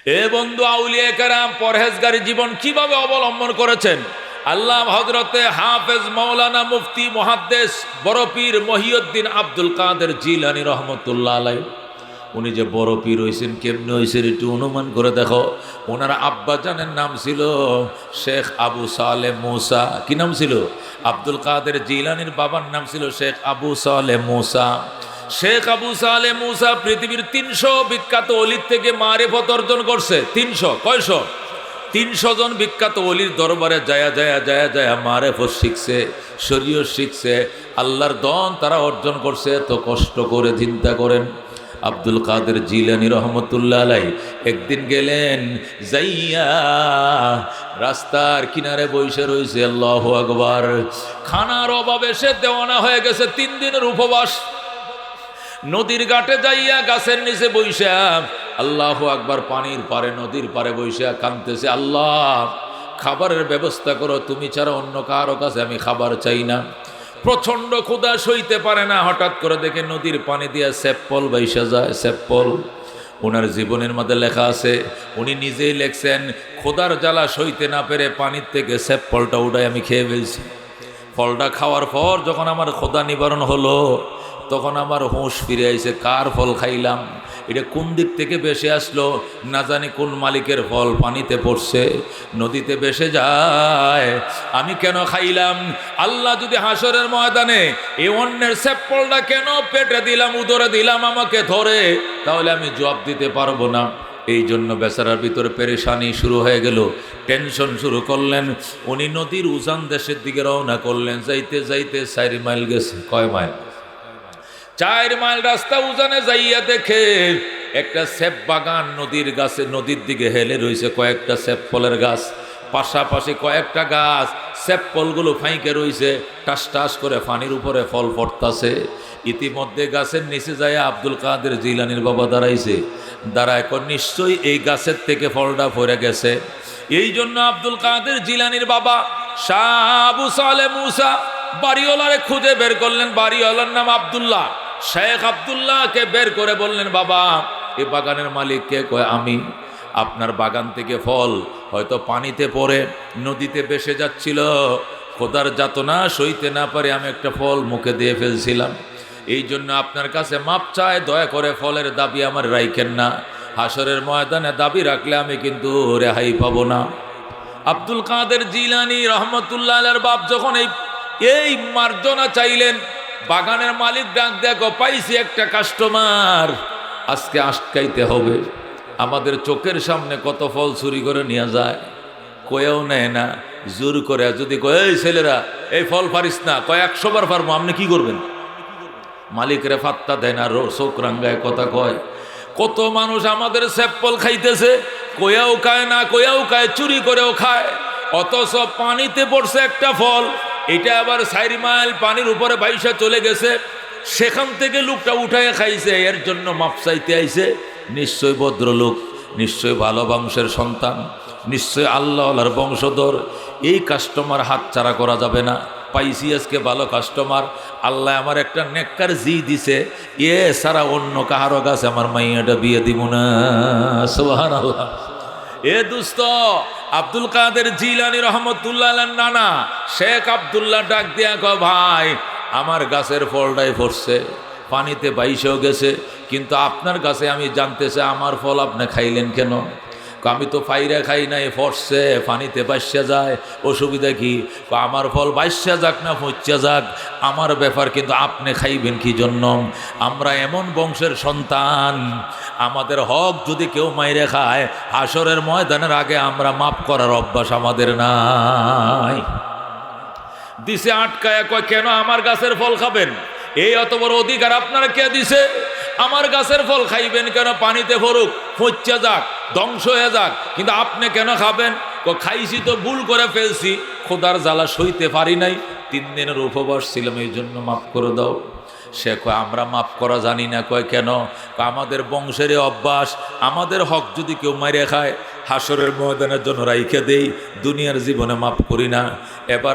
এ বন্ধু, আউলিয়া কেরাম পরহেজগারী জীবন কিভাবে অবলম্বন করেছেন। আল্লাহ হযরতে হাফেজ মাওলানা মুফতি মুহাদ্দিস বড় পীর মহিউদ্দিন আব্দুল কাদের জিলানী রহমতুল্লাহ আলাইহি, উনি যে বড় পীর হয়েছেন কেমনে হয়েছেন একটু অনুমান করে দেখো। ওনার আব্বাজানের নাম ছিল শেখ আবু সালে মুসা। কি নাম ছিল? আব্দুল কাদের জিলানীর বাবার নাম ছিল শেখ আবু সালে মুসা। শেখ আবু সালে মুসা পৃথিবীর 300 বিখ্যাত অলির থেকে মারিফত অর্জন করছে। 300 কয়শো? 300 জন বিখ্যাত অলির দরবারে জায়া জায়া জায়া জায়া মারিফত শিখছে, শরীয়ত শিখছে, আল্লাহর দন তারা অর্জন করছে। তো কষ্ট করে চিন্তা করেন, আব্দুল কাদের জিলানী রহমতুল্লাহ আলাইহি একদিন গেলেন, যাইয়া রাস্তার কিনারে বসে রয়েছে, আল্লাহু আকবার, খানার অভাবে সে দেওয়ানা হয়ে গেছে, 3 দিনের উপবাস। নদীর ঘাটে যাইয়া গাছের নিচে বইসা আল্লাহু আকবার, পানির পারে নদীর পারে বইসা কাঁদতেছে, আল্লাহ খাবারের ব্যবস্থা করো, তুমি ছাড়া অন্য কারো কাছে আমি খাবার চাই না। প্রচন্ড ক্ষুধা সইতে পারে না, হঠাৎ করে দেখে নদীর পানি দিয়া সেপ্পল বাইসা যায়। সেপ্পল ওনার জীবনের মধ্যে লেখা আছে, উনি নিজেই লেখছেন, ক্ষুধার জ্বালা সইতে না পেরে পানির থেকে সেপ্পলটা উঠাই আমি খেয়ে ফেলছি। ফলটা খাওয়ার পর যখন আমার ক্ষুধা নিবারণ হলো, তখন আমার হুঁশ ফিরে আইছে, কার ফল খাইলাম, এটা কোন দিক থেকে বেশে আসলো, না জানি কোন মালিকের ফল পানিতে পড়ছে, নদীতে বেশে যায়, আমি কেন খাইলাম। আল্লাহ যদি হাসরের ময়দানে এই অন্যের সেপ্পলটা কেন পেটে দিলাম, উদরে দিলাম আমাকে ধরে, তাহলে আমি জবাব দিতে পারবো না। এই জন্য বেচারার ভিতরে পেরেশানি শুরু হয়ে গেল, টেনশন শুরু করলেন। উনি নদীর উজান দেশের দিকে রওনা করলেন। যাইতে যাইতে 4 মাইল গেছে। কয় মাইল? 4 মাইল রাস্তা উজানে যাইয়া দেখে একটা সেপ বাগান নদীর গাছে, নদীর দিকে হেলে রয়েছে কয়েকটা সেপ ফলের গাছ, পাশাপাশি কয়েকটা গাছ সেপ ফলগুলো ফাইকে রয়েছে, টাস টাস করে পানির উপরে ফল পড়তাছে। ইতিমধ্যে গাছের নিচে যায় আব্দুল কাদের জিলানীর বাবা দাঁড়াইছে, দাঁড়ায় এখন নিশ্চয়ই এই গাছের থেকে ফলটা পড়ে গেছে। এই জন্য আব্দুল কাদের জিলানীর বাবা শাহ আবু সালে মুসা বাড়িওয়ালারে খুঁজে বের করলেন। বাড়িওয়ালার নাম আব্দুল্লাহ। শেখ আব্দুল্লাহকে বের করে বললেন, বাবা এই বাগানের মালিক কে? কয় আমি। আপনার বাগান থেকে ফল হয়তো পানিতে পড়ে নদীতে ভেসে যাচ্ছিল, খোদার যাতনা সইতে না পারে আমি একটা ফল মুখে দিয়ে ফেলছিলাম, এই জন্য আপনার কাছে মাপ চায়, দয়া করে ফলের দাবি আমার রাইখেন না, হাসরের ময়দানে দাবি রাখলে আমি কিন্তু রেহাই পাবো না। আব্দুল কাদের জিলানী রহমতুল্লাহ আলাইহির বাপ যখন এই মার্জনা চাইলেন, বাগানের মালিক ডাক দেখো, পাইছি একটা কাস্টমার, আজকে আটকাইতে হবে। আমাদের চোখের সামনে কত ফল চুরি করে নিয়ে যায়, কয়েও নেয় না, জোর করে যদি কয় এই ছেলেরা এই ফল পারিস না, কয় 100 বার পারবো, আপনি কি করবেন? মালিকরে ফাত্তা দেয় না, চোখ রাঙ্গায় কথা কয়। কত মানুষ আমাদের সেপ্পল খাইতেছে, কয়াও খায় না কয়াও খায়, চুরি করেও খায়, অথচ পানিতে পড়ছে একটা ফল, এটা আবার 4 মাইল পানির উপরে বাইসা চলে গেছে, সেখান থেকে লোকটা উঠায় খাইছে, এর জন্য মাপ চাইতে আইছে। নিশ্চয় ভদ্রলোক, নিশ্চয় ভালো বংশের সন্তান, নিশ্চয় আল্লাহর বংশধর, এই কাস্টমার হাতছাড়া করা যাবে না। পাইছি আজকে ভালো কাস্টমার, আল্লাহ আমার একটা নেককার জি দিছে, এ সারা অন্য কাহারো কাছে আমার মাইয়াটা বিয়ে দিব না। সুবহানাল্লাহ। এ দুস্ত, আব্দুল কাদের জিলানী রহমতুল্লাহ আলাইহির নানা শেখ আব্দুল্লাহ ডাক দিয়া কয়, ভাই আমার গাছের ফলটাই পড়ছে, পানিতে বাইশেও গেছে, কিন্তু আপনার কাছে আমি জানতে চাই আমার ফল আপনি খাইলেন কেন? আমি তো ফাইরা খাই নাই, ফসছে পানিতে বাইসা যায়, অসুবিধা কি? আমার ফল বাইসা যাক না ফচ্চা যাক, আমার ব্যাপার, কিন্তু আপনি খাইবেন কি জন্য? আমরা এমন বংশের সন্তান, আমাদের হক যদি কেউ মাইরে খায়, হাসরের ময়দানের আগে আমরা মাফ করার অভ্যাস আমাদের নাই। দিছে আটকায়, কয় কেন আমার গাছের ফল খাবেন? এই অত বড় অধিকার আপনারা কে দিছে? আমার গাছের ফল খাইবেন কেন? পানিতে পড়ুক, ফচ্চা যাক, ধ্বংস হয়ে যাক, কিন্তু আপনি কেন খাবেন? খাইছি তো ভুল করে ফেলছি, খোদার জ্বালা সইতে পারি নাই, 3 দিনের উপবাস ছিলাম, এই জন্য মাফ করে দাও। সে কয় আমরা মাফ করা জানি না। কয় কেন? আমাদের বংশের অভ্যাস, আমাদের হক যদি কেউ মাইরে খায় হাসরের ময়দানের জন্য রাইখে দেই, দুনিয়ার জীবনে মাফ করি না। এবার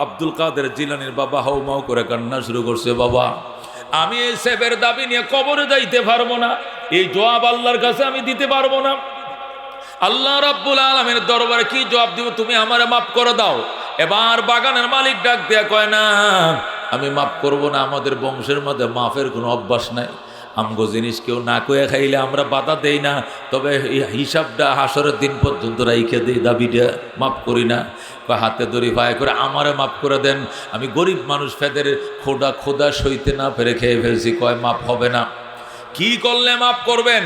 আব্দুল কাদের জিলানীর বাবা হাউ মাউ করে কান্না শুরু করছে, বাবা আমি এই সেফের দাবি নিয়ে কবরে যাইতে পারবো না, এই জবাব আল্লাহর কাছে আমি দিতে পারবো না। আল্লাহ রাব্বুল আলামিনের দরবারে কি জবাব দিব? তুমি আমারে মাফ করে দাও। এবার বাগানের মালিক ডাক দেয়া কয়, না আমি মাফ করব না, আমাদের বংশের মধ্যে মাফের কোনো অভ্যাস নাই। আমগো জিনিস কেউ না কয়ে খাইলে আমরা বাধা দেই না, তবে হিসাবটা হাসরের দিন পর্যন্ত রাইখে দিই, দাবিটা মাফ করি না। হাতে দড়ি পায়ে করে আমারে মাফ করে দেন, আমি গরিব মানুষ, ফেদের খোদা সইতে না পেরে খেয়ে ফেলছি। কয় মাফ হবে না। কি করলে মাফ করবেন?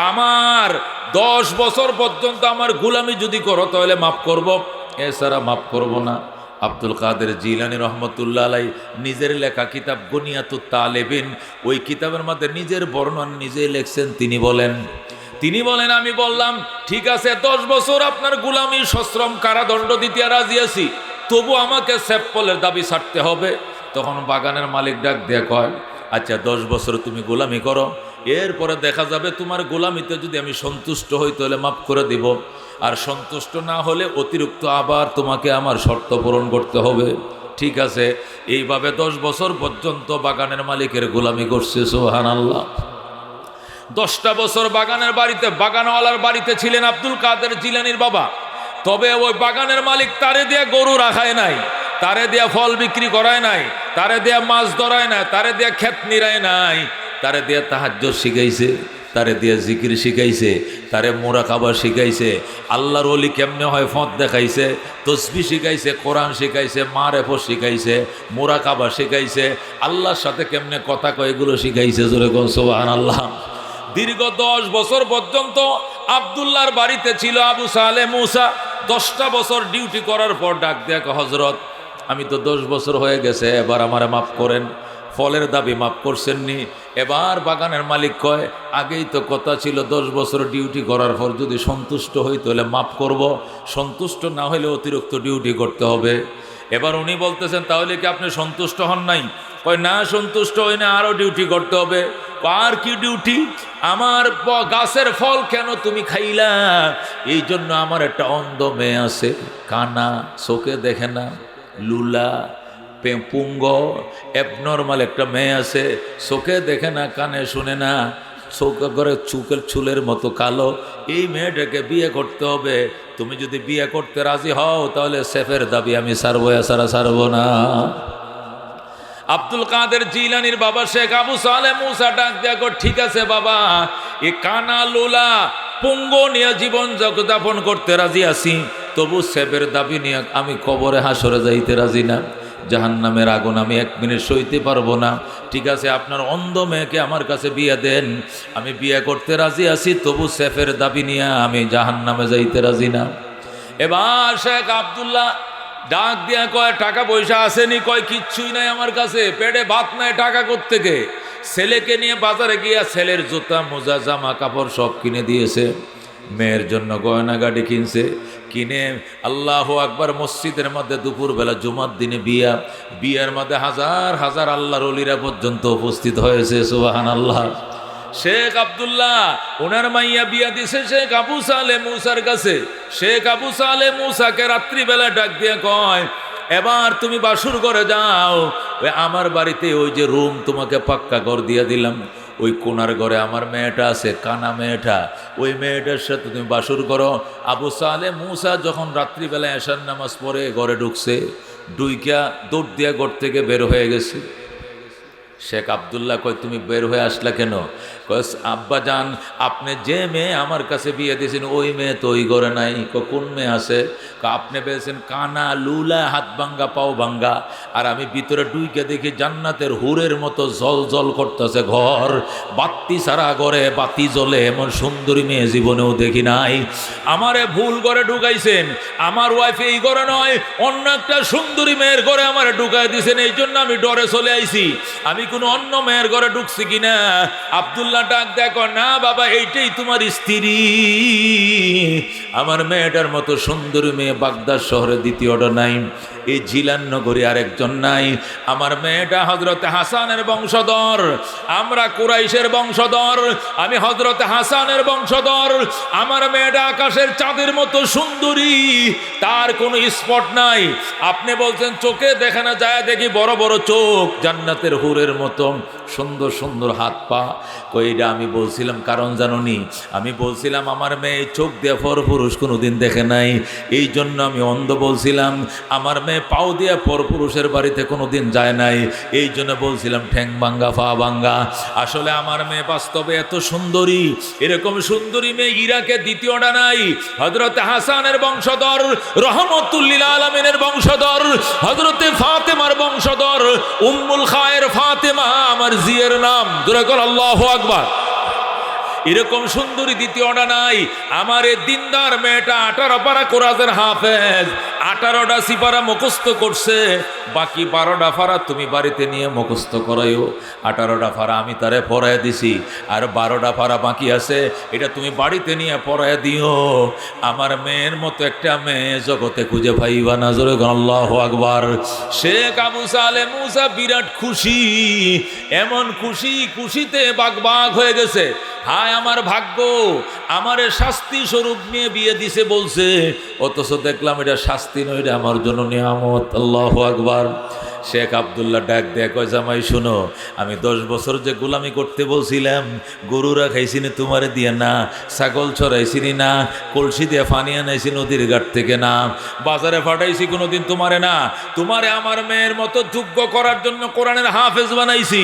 আমার 10 বছর পর্যন্ত আমার গোলামি যদি করো তাহলে মাফ করব, এছাড়া মাফ করব না। আব্দুল কাদের জিলানী রহমতুল্লাহ আলাই নিজের লেখা কিতাব গুনিয়াতুত তালেবিন, ওই কিতাবের মধ্যে নিজের বর্ণনা নিজেই লেখছেন। তিনি বলেন আমি বললাম ঠিক আছে 10 বছর আপনার গোলামি সশ্রম কারাদণ্ড দিতে রাজি আছি, তবু আমাকে সেফলের দাবি ছাড়তে হবে। তখন বাগানের মালিক ডাক দিয়ে কয়, আচ্ছা 10 বছর তুমি গোলামি করো, এরপরে দেখা যাবে তোমার গোলামিতে যদি আমি সন্তুষ্ট হই তাহলে মাফ করে দিব, আর সন্তুষ্ট না হলে অতিরিক্ত আবার তোমাকে আমার শর্ত পূরণ করতে হবে। ঠিক আছে। এইভাবে 10 বছর পর্যন্ত বাগানের মালিকের গোলামি করছে। সুবহানাল্লাহ। 10টা বছর বাগানওয়ালার বাড়িতে ছিলেন আব্দুল কাদের জিলানীর বাবা। তবে ওই বাগানের মালিক তারে দিয়ে গরু রাখায় নাই, তারে দিয়া ফল বিক্রি করায় নাই, তারে দিয়া মাছ ধরায় নাই, তারে দিয়া ক্ষেত নিরায় নাই, তারে দিয়া তাহাজ্জুদ শিখাইছে, তারে দিয়া জিকির শিখাইছে, তারে মুরাকাবা শিখাইছে, আল্লাহর ওলি কেমনে হয় ফত দেখাইছে, তসবিহ শিখাইছে, কোরআন শিখাইছে, মারেফত শিখাইছে, মুরাকাবা শিখাইছে, আল্লাহর সাথে কেমনে কথা কয় এগুলো শিখাইছে। জোরে কোন সুবহানাল্লাহ। দীর্ঘ 10 বছর পর্যন্ত আব্দুল্লাহর বাড়িতে ছিল আবু সালেহ মুসা। 10টা বছর ডিউটি করার পর ডাক দেয়া, হযরত আমি তো 10 বছর হয়ে গেছে, এবার আমারে মাফ করেন। ফলের দাবি মাফ করছেননি। এবার বাগানের মালিক কয়, আগেই তো কথা ছিল 10 বছর ডিউটি করার পর যদি সন্তুষ্ট হই তাহলে মাফ করব, সন্তুষ্ট না হলে অতিরিক্ত ডিউটি করতে হবে। এবার উনি বলতেছেন, তাহলে কি আপনি সন্তুষ্ট হন নাই? কয় না, সন্তুষ্ট হই না, আরও ডিউটি করতে হবে। আর কি ডিউটি? আমার গাছের ফল কেন তুমি খাইলা? এই জন্য আমার একটা অন্ধ মেয়ে আছে, কানা, চোখে দেখে না, লুলা, পুঙ্গ, অ্যাবনর্মাল একটা মেয়ে আছে, চোখে দেখে না, কানে শুনে না, চোখে করে চুলের মতো কালো। এই মেয়েটাকে বিয়ে করতে হবে। তুমি যদি বিয়ে করতে রাজি হও তাহলে সেফের দাবি আমি ছাড়বো, এছাড়া ছাড়বো না। আব্দুল কাদের জিলানীর বাবা শেখ আবু সালেহ মুসা ডাক দিয়া কর, ঠিক আছে বাবা, এ কানা লোলা পুঙ্গ নিয়ে জীবন যাপন করতে রাজি আছি, তবু সেফের দাবি নিয়ে আমি কবরে হাসরে যাইতে রাজি না। জাহান্নামের আগুন আমি 1 মিনিট সইতে পারবো না। ঠিক আছে, আপনার অন্ধ মেয়েকে আমার কাছে বিয়ে দেন, আমি বিয়ে করতে রাজি আছি, তবু সেফের দাবি নিয়ে আমি জাহান্নামে যাইতে রাজি না। এবার শেখ আব্দুল্লাহ ডাক দিয়া কয়, টাকা পয়সা আসেনি? কয় কিচ্ছুই নাই আমার কাছে, পেটে ভাত নাই, টাকা কোত্থেকে? ছেলেকে নিয়ে বাজারে গিয়া ছেলের জুতা মোজা জামা কাপড় সব কিনে দিয়েছে, মেয়ের জন্য গয়নাগাটি কিনছে, কিনে আল্লাহু আকবার মসজিদের মধ্যে দুপুরবেলা জুমার দিনে বিয়ার মধ্যে হাজার হাজার আল্লাহর ওলিরা পর্যন্ত উপস্থিত হয়েছে। সুবহানাল্লাহ। শেখ আব্দুল্লাহ ওনার মাইয়া বিয়া দিছে শেখ আবু সালেহ মুসার কাছে। শেখ আবু সালেহ মুসাকে রাত্রিবেলা ডাক দিয়ে কয়, এবার তুমি বাসুর ঘরে যাও, ওই আমার বাড়িতে ওই যে রুম তোমাকে পাক্কা ঘর দিয়ে দিলাম, ওই কোনার ঘরে আমার মেয়েটা আছে, কানা মেয়েটা, ওই মেয়েটার সাথে তুমি বাসুর করো। আবু সালেহ মুসা যখন রাত্রিবেলা এশার নামাজ পড়ে ঘরে ঢুকছে, ডুইকা দৌড় দিয়া ঘর থেকে বের হয়ে গেছে। শেখ আব্দুল্লাহ কয়, তুমি বের হয়ে আসলা কেন? কয়, আব্বা জান, আপনি যে মেয়ে আমার কাছে বিয়ে দিয়েছেন ওই মেয়ে তো ওই ঘরে নাই। কোন মেয়ে আছে? আপনি পেয়েছেন কানা লুলা, হাত ভাঙ্গা পাও ভাঙ্গা, আর আমি ভিতরে ডুইকে দেখি জান্নাতের হুরের মতো জল জল করতেছে ঘর, বাতি সারা ঘরে বাতি জ্বলে, এমন সুন্দরী মেয়ে জীবনেও দেখি নাই। আমারে ভুল ঘরে ঢুকাইছেন, আমার ওয়াইফ এই ঘরে নয়, অন্য একটা সুন্দরী মেয়ের ঘরে আমার ঢুকাই দিয়েছেন, এই জন্য আমি ডরে চলে আইছি, আমি কোনো অন্য মেয়ের ঘরে ঢুকছি কিনা। আব্দুল্লাহ ডাক দেখো, না বাবা, এইটাই তোমার স্ত্রী, আমার মেয়েটার মতো সুন্দরী মেয়ে বাগদাদ শহরে দ্বিতীয়টা নাই, এই জিলান নগরী আরেকজন নাই। আমার মেয়েটা হযরতে হাসানের বংশধর, আমরা কুরাইশের বংশধর, আমি হযরতে হাসানের বংশধর। আমার মেয়েটা আকাশের চাঁদের মতো সুন্দরী, তার কোনো স্পট নাই। আপনি বলছেন চোখে দেখে না, যায় দেখি বড় বড় চোখ, জান্নাতের হুরের মতো সুন্দর সুন্দর হাত পা। কইটা আমি বলছিলাম কারণ জানোনি, আমি বলছিলাম আমার মেয়ে চোখ দিয়ে পরপুরুষ কোনোদিন দেখে নাই, এই জন্য আমি অন্ধ বলছিলাম। আমার মেয়ে পাও দিয়ে পরপুরুষের বাড়িতে কোনোদিন যায় নাই, এই জন্য বলছিলাম ঠ্যাং ভাঙ্গা পা ভাঙ্গা। আসলে আমার মেয়ে বাস্তবে এত সুন্দরী, এরকম সুন্দরী মেয়ে ইরাকে দ্বিতীয়টা নাই। হযরত হাসানের বংশধর, রহমতুল্লিল আলামিনের বংশধর, হযরতে ফাতেমার বংশধর, উম্মুল খায়ের ফাতেমা আমার জিয়ের নাম। জোরে কর আল্লাহু আকবার। এরকম সুন্দরী দ্বিতীয়টা নাই। আমার এই দিনদার মেয়েটা 18 পারা কোরআনের হাফেজ, 18টা সিপারা মুখস্থ করছে, বাকি 12টা ফারা তুমি বাড়িতে নিয়ে মুখস্থ করাইও। 18টা ফারা আমি তারে পড়ায় দিছি, আর 12টা ফারা বাকি আছে, এটা তুমি বাড়িতে নিয়ে পড়ায় দিও। আমার মেয়ের মতো একটা মেয়ে জগতে খুঁজে পাইবা না। জোরে আল্লাহু আকবার। শেখ আবু সালেহ মুসা বিরাট খুশি, এমন খুশি, খুশিতে বাগবাগ হয়ে গেছে। হায় আমার ভাগ্য, আমারে শাস্তি স্বরূপ নিয়ে বিয়ে দিছে বলছে, অথচ দেখলাম এটা শাস্তি নয়, এটা আমার জন্য নিয়ামত। আল্লাহু আকবার। শেখ আব্দুল্লাহ ডাক দেয়া কয়, জামাই শুনো, আমি 10 বছর যে গোলামি করতে বলছিলাম, গরুরা খাইছিনি তোমারে দিয়ে না, ছাগল চড়াইছিনি না, কলসি দিয়ে পানি আনাইছি নদীর ঘাট থেকে না, বাজারে ফাটাইছি কোনোদিন তোমারে না, তোমারে আমার মেয়ের মতো যোগ্য করার জন্য কোরআনের হাফেজ বানাইছি,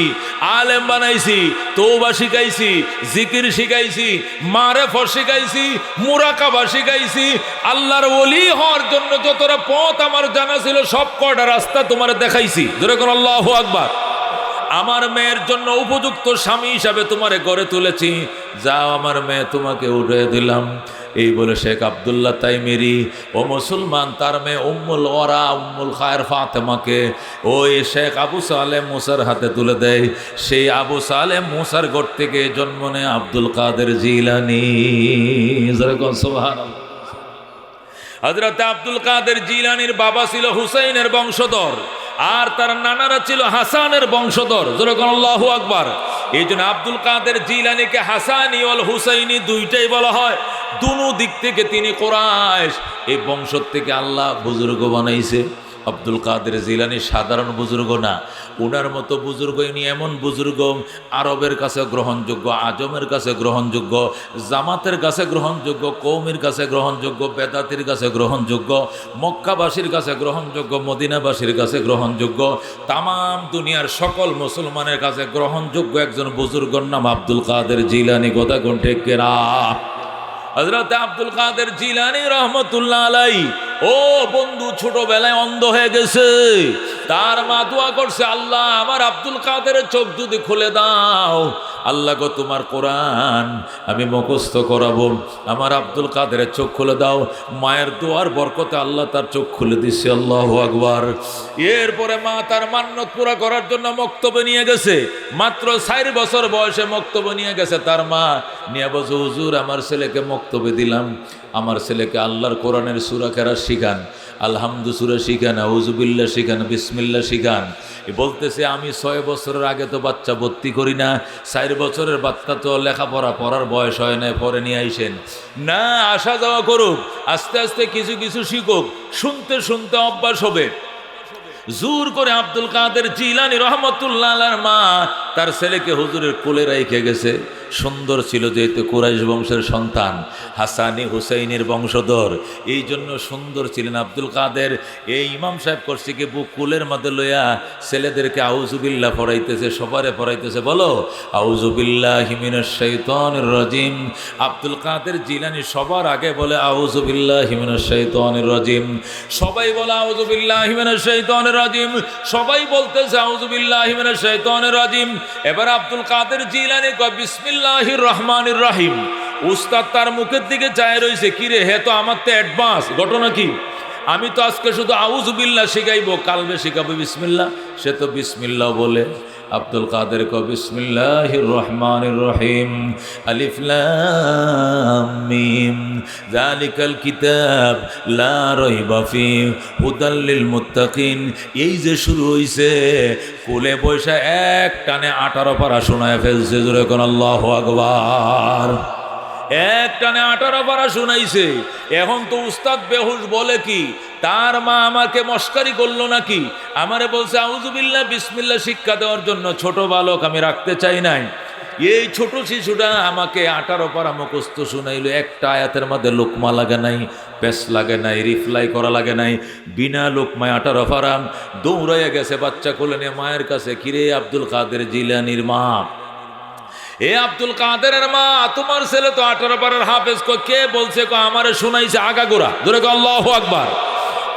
আলেম বানাইছি, তওবা শিখাইছি, জিকির শিখাইছি, মারেফত শিখাইছি, মুরাকাবা শিখাইছি। আল্লাহর ওলি হওয়ার জন্য যতটা পথ আমার জানা ছিল সব কটা রাস্তা তোমারে দেখাইছি। জোরে কোন আল্লাহু আকবার। আমার মেয়ের জন্য উপযুক্ত স্বামী হিসাবে তোমারে গড়ে তুলেছি, যাও আমার মেয়ে তোমাকে উঠে দিলাম। এই বলে শেখ আব্দুল্লাহ তাইমিরি ও মুসলমান তার মেয়ে উম্মুল ওয়ারা উম্মুল খায়ের ফাতেমাকে ওই শেখ আবু সালেহ মুসার হাতে তুলে দেয়। সেই আবু সালেহ মুসার ঘর থেকে জন্ম নেয় আব্দুল কাদের জিলানী। সুবহানাল্লাহ। হযরত আব্দুল কাদের জিলানীর বাবা ছিল হুসাইনের বংশধর, আর তার নানারা ছিল হাসানের বংশধর। যেরকম আল্লাহু আকবার। এই জন্য আব্দুল কাদের জিলানীকে হাসানি ওয়াল হুসাইনি দুইটাই বলা হয়। দুনো দিক থেকে তিনি কুরাইশ, এই বংশ থেকে আল্লাহ বুজুর্গ বানাইছে। আব্দুল কাদের জিলানী সাধারণ বুজুর্গ না, উনার মতো বুজুর্গ, ইনি এমন বুজুর্গ আরবের কাছে গ্রহণযোগ্য, আজমের কাছে গ্রহণযোগ্য, জামাতের কাছে গ্রহণযোগ্য, কৌমের কাছে গ্রহণযোগ্য, বেদাতির কাছে গ্রহণযোগ্য, মক্কাবাসীর কাছে গ্রহণযোগ্য, মদিনাবাসীর কাছে গ্রহণযোগ্য, তাম দুনিয়ার সকল মুসলমানের কাছে গ্রহণযোগ্য একজন বুজুর্গর নাম আব্দুল কাদের জিলানী। কথা কোন ঠিক কেরা? হযরত আব্দুল কাদের জিলানী রহমতুল্লাহ আলাইহি ও বন্ধু ছোটবেলায় অন্ধ হয়ে গেছে। তার মা দোয়া করছে, আল্লাহ আমার আব্দুল কাদের চোখ যদি খুলে দাও, আল্লাহ গো তোমার কোরআন আমি মুখস্থ করাবো, আমার আব্দুল কাদের চোখ খুলে দাও। মায়ের দোয়ার বরকতে আল্লাহ তার চোখ খুলে দিচ্ছে। আল্লাহু আকবার। এরপরে মা তার মান্নত পুরা করার জন্য মক্তবে নিয়ে গেছে। মাত্র 4 বছর বয়সে মক্তবে নিয়ে গেছে তার মা। নিয়ে বলছে, হুজুর আমার ছেলেকে মক্তবে দিলাম, আমার ছেলেকে আল্লাহর কোরআনের সূরা কেরাত শিখান, আলহামদু সূরা শিখান, আউযুবিল্লাহ শিখান, বিসমিল্লাহ শিখান। বলতেছে আমি 6 বছরের আগে তো বাচ্চা ভর্তি করি না, 4 বছরের বাচ্চা তো লেখাপড়া পড়ার বয়স হয় না, পরে নিয়ে আইসেন না, আসা যাওয়া করুক, আস্তে আস্তে কিছু কিছু শিখুক, শুনতে শুনতে অভ্যাস হবে। জোর করে আব্দুল কাদের জিলানী রহমতুল্লাহ আলাইহির মা তার ছেলেকে হুজুরের কোলে রেখে গেছে। সুন্দর ছিল যেহেতু কুরাইশ বংশের সন্তান, হাসানি হুসাইনের বংশধর, এই জন্য সুন্দর ছিলেন আব্দুল কাদের। এই ইমাম সাহেব করছে কি বুক কুলের মধ্যে লইয়া ছেলেদেরকে আউযুবিল্লাহ পড়াইতেছে, সবারে পড়াইতেছে, বলো আউযুবিল্লাহি মিনাশ শাইতানির রাজিম। আব্দুল কাদের জিলানী সবার আগে বলে আউযুবিল্লাহি মিনাশ শাইতানির রাজিম। সবাই বলে আউযুবিল্লাহি মিনাশ শাইতানির রাজিম, সবাই বলতেছে আউযুবিল্লাহি মিনাশ শাইতানির রাজিম। এবার আব্দুল কাদের জিলানী কয় বিসমিল্লাহির রহমানির রহিম। উস্তাদ তার মুখের দিকে চায় রয়েছে, কি রে, হে তো আমার তো অ্যাডভান্স। ঘটনা কি? আমি তো আজকে শুধু আউযুবিল্লাহ শিখাইবো, কালবে শিখাবো বিসমিল্লাহ। সে তো বিসমিল্লাহ বলে। আব্দুল কাদের কয় বিসমিল্লাহির রহমানির রহিম, আলিফ লাম মিম, যালিকাল কিতাব লা রাইবা ফিহি হুদাল লিল মুত্তাকিন। এই যে শুরু হইছে, কোলে বৈশা এক টানে 18 পারা শোনায় ফেলছে। জোরে কোন আল্লাহু আকবার। এক টানে 18 পারা শুনাইছে। এখন তো উস্তাদ বেহুশ বলে কি, তার মা আমাকে মস্কারি করলো নাকি, আমারে বলছে আউযুবিল্লাহ বিসমিল্লাহ শিক্ষা দেওয়ার জন্য। ছোট বালক, আমি রাখতে চাই নাই। এই ছোট শিশুটা আমাকে 18 পারা মুখস্থ শুনাইলো। একটা আয়াতের মধ্যে লোকমা লাগে নাই, পেস লাগে নাই, রিফ্লাই করা লাগে নাই, বিনা লোকমায় 18 পারা। দৌড়াইয়া গেছে বাচ্চা কোলে নিয়ে মায়ের কাছে, কিরে আব্দুল কাদের জিলানীর মা, এ আব্দুল কাদেরের মা, তোমার ছেলে তো 18 পারার হাফেজ। কে বলছে? আমারে শুনাইছে আগাগোড়া। ধরে আল্লাহু আকবার।